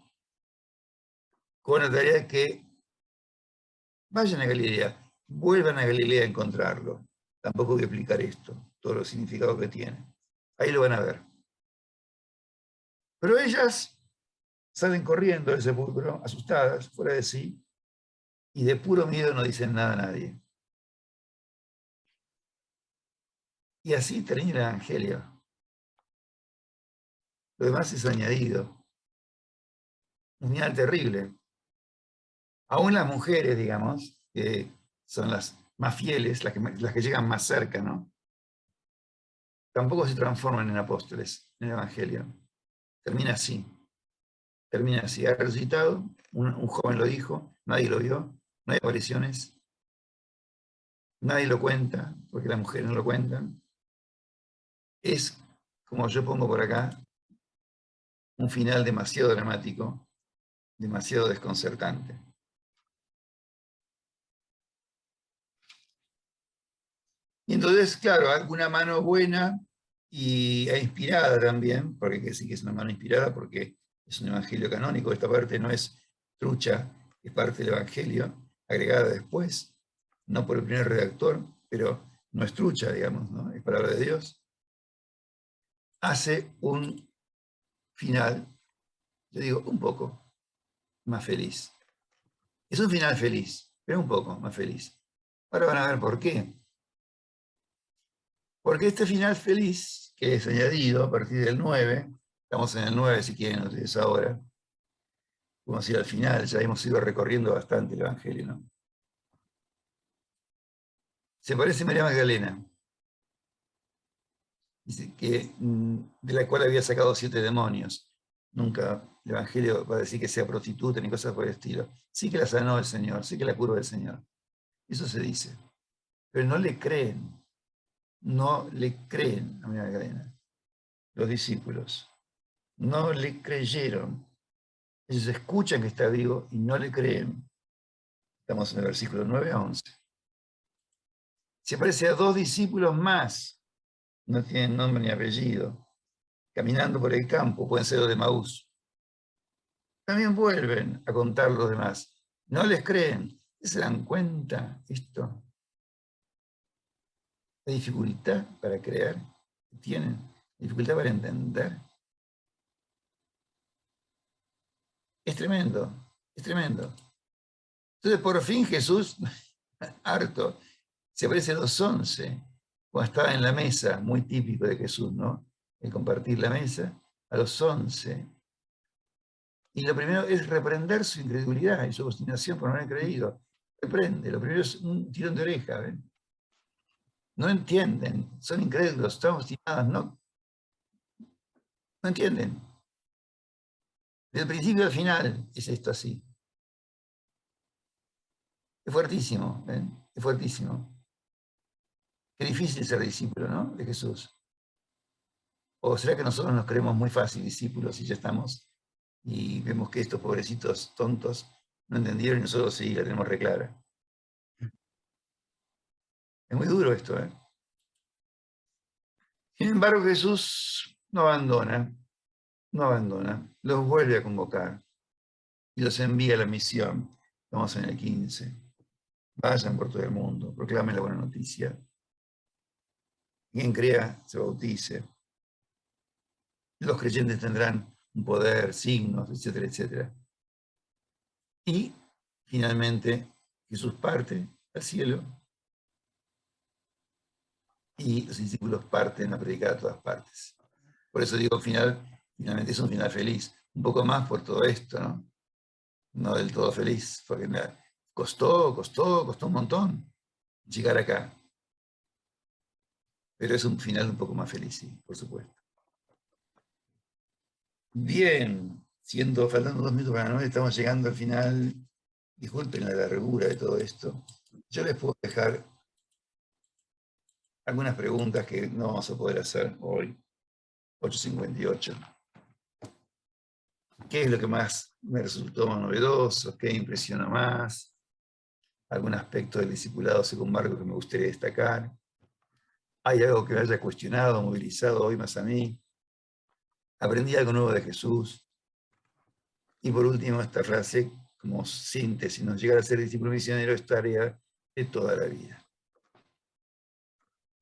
con la tarea de que vayan a Galilea, vuelvan a Galilea a encontrarlo. Tampoco voy a explicar esto, todo lo significado que tiene. Ahí lo van a ver. Pero ellas salen corriendo del sepulcro, asustadas, fuera de sí, y de puro miedo no dicen nada a nadie. Y así termina el Evangelio. Lo demás es añadido. Un final terrible. Aún las mujeres, digamos, que son las más fieles, las que llegan más cerca, ¿no? Tampoco se transforman en apóstoles en el Evangelio. Termina así. Termina así. Ha resucitado, un joven lo dijo, nadie lo vio, no hay apariciones, nadie lo cuenta, porque las mujeres no lo cuentan. Es, como yo pongo por acá, un final demasiado dramático, demasiado desconcertante. Y entonces, claro, alguna mano buena y inspirada también, porque sí que es una mano inspirada, porque es un evangelio canónico. Esta parte no es trucha, es parte del evangelio, agregada después, no por el primer redactor, pero no es trucha, digamos, ¿no? Es palabra de Dios. Hace un final, yo digo, un poco más feliz. Es un final feliz, pero un poco más feliz. Ahora van a ver por qué. Porque este final feliz, que es añadido a partir del 9, estamos en el 9 si quieren ustedes ahora, vamos a ir al final, ya hemos ido recorriendo bastante el Evangelio, ¿no? Se parece a María Magdalena, dice que, de la cual había sacado 7 demonios. Nunca el Evangelio va a decir que sea prostituta ni cosas por el estilo. Sí que la sanó el Señor, sí que la curó el Señor. Eso se dice. Pero no le creen. No le creen a María Magdalena. Los discípulos no le creyeron. Ellos escuchan que está vivo y no le creen. Estamos en el versículo 9 a 11. Se parece a 2 discípulos más, no tienen nombre ni apellido, caminando por el campo, pueden ser los de Maús. También vuelven a contar los demás. No les creen. ¿Se dan cuenta esto? La dificultad para creer que tienen, la dificultad para entender. Es tremendo, es tremendo. Entonces, por fin Jesús, harto, se parece a los 11, cuando estaba en la mesa, muy típico de Jesús, ¿no? El compartir la mesa, a los 11. Y lo primero es reprender su incredulidad y su obstinación por no haber creído. Reprende, lo primero es un tirón de oreja, ¿ven? No entienden, son incrédulos, están obstinados, no entienden. Del principio al final es esto así. Es fuertísimo, ¿ven? Es fuertísimo. Qué difícil ser discípulo, ¿no? De Jesús. ¿O será que nosotros nos creemos muy fácil discípulos y ya estamos? Y vemos que estos pobrecitos tontos no entendieron y nosotros sí la tenemos reclara. Es muy duro esto, ¿eh? Sin embargo, Jesús no abandona, los vuelve a convocar y los envía a la misión. Estamos en el 15. Vayan por todo el mundo, proclamen la buena noticia. Quien crea, se bautice. Los creyentes tendrán un poder, signos, etcétera, etcétera. Y, finalmente, Jesús parte al cielo y los discípulos parten a predicar a todas partes. Por eso digo, finalmente es un final feliz. Un poco más por todo esto, ¿no? No del todo feliz, porque costó un montón llegar acá. Pero es un final un poco más feliz, sí, por supuesto. Bien, faltando 2 minutos para las 9, estamos llegando al final. Disculpen la largura de todo esto. Yo les puedo dejar algunas preguntas que no vamos a poder hacer hoy, 8:58. ¿Qué es lo que más me resultó más novedoso? ¿Qué impresiona más? ¿Algún aspecto del discipulado según Marcos que me gustaría destacar? ¿Hay algo que me haya cuestionado, movilizado hoy más a mí? ¿Aprendí algo nuevo de Jesús? Y por último, esta frase como síntesis: no llegar a ser discípulo misionero es tarea de toda la vida.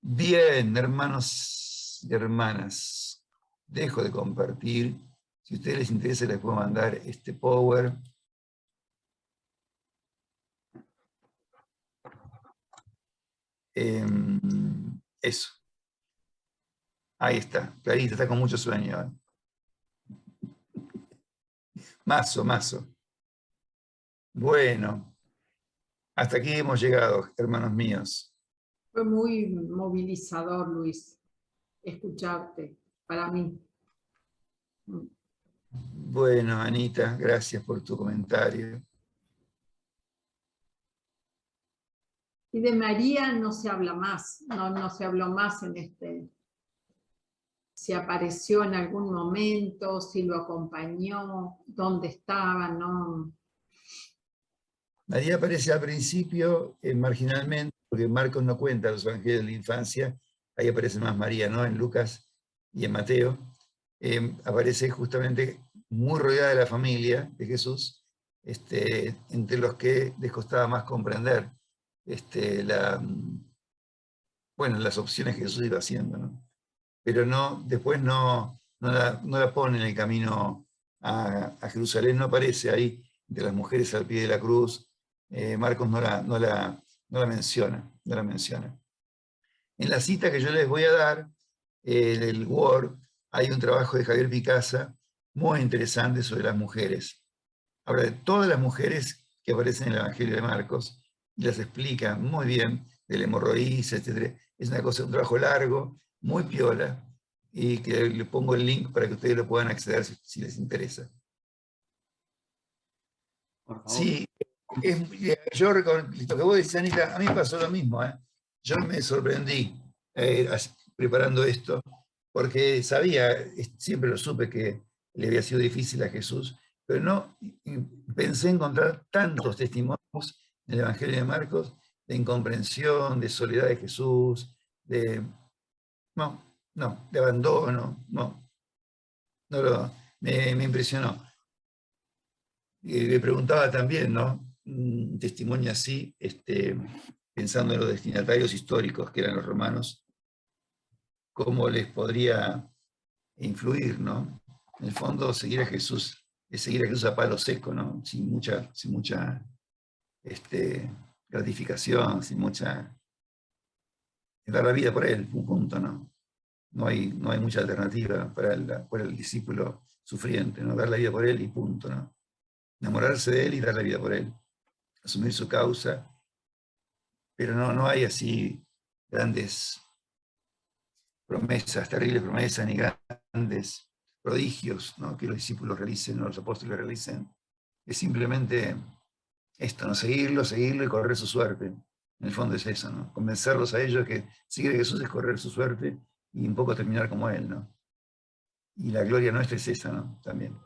Bien, hermanos y hermanas, dejo de compartir. Si a ustedes les interesa, les puedo mandar este power. Eso. Ahí está, clarito, está con mucho sueño. Mazo. Bueno, hasta aquí hemos llegado, hermanos míos. Fue muy movilizador, Luis, escucharte, para mí. Bueno, Anita, gracias por tu comentario. Y de María no se habla más, no se habló más en este. Si apareció en algún momento, si lo acompañó, dónde estaba, no. María aparece al principio marginalmente, porque Marcos no cuenta los evangelios de la infancia, ahí aparece más María, ¿no? En Lucas y en Mateo. Aparece justamente muy rodeada de la familia de Jesús, entre los que les costaba más comprender las opciones que Jesús iba haciendo, ¿no? Pero después no la pone en el camino a Jerusalén, no aparece ahí de las mujeres al pie de la cruz. Marcos no la menciona, En la cita que yo les voy a dar, del Word, hay un trabajo de Javier Picasa muy interesante sobre las mujeres. Habla de todas las mujeres que aparecen en el Evangelio de Marcos y las explica muy bien, del hemorroíris, etc. Es un trabajo largo, muy piola, y que le pongo el link para que ustedes lo puedan acceder si les interesa. Por favor. Sí, lo que vos decís, Anita, a mí me pasó lo mismo. Yo me sorprendí preparando esto, porque siempre lo supe que le había sido difícil a Jesús, pero no pensé encontrar tantos testimonios en el Evangelio de Marcos de incomprensión, de soledad de Jesús, de abandono, me impresionó. Y me preguntaba también, ¿no? Un testimonio así, pensando en los destinatarios históricos que eran los romanos, cómo les podría influir, ¿no? En el fondo, seguir a Jesús es seguir a Jesús a palo seco, ¿no? Sin mucha gratificación, sin mucha... dar la vida por él, un punto, ¿no? No hay mucha alternativa para el discípulo sufriente, ¿no? Dar la vida por él y punto, ¿no? Enamorarse de él y dar la vida por él. Asumir su causa. Pero no hay así grandes promesas, terribles promesas, ni grandes prodigios, ¿no? Que los discípulos realicen, o los apóstoles realicen. Es simplemente esto, ¿no? Seguirlo y correr su suerte. En el fondo es eso, ¿no? Convencerlos a ellos que seguir a Jesús es correr su suerte y un poco terminar como él, ¿no? Y la gloria nuestra es esa, ¿no? También.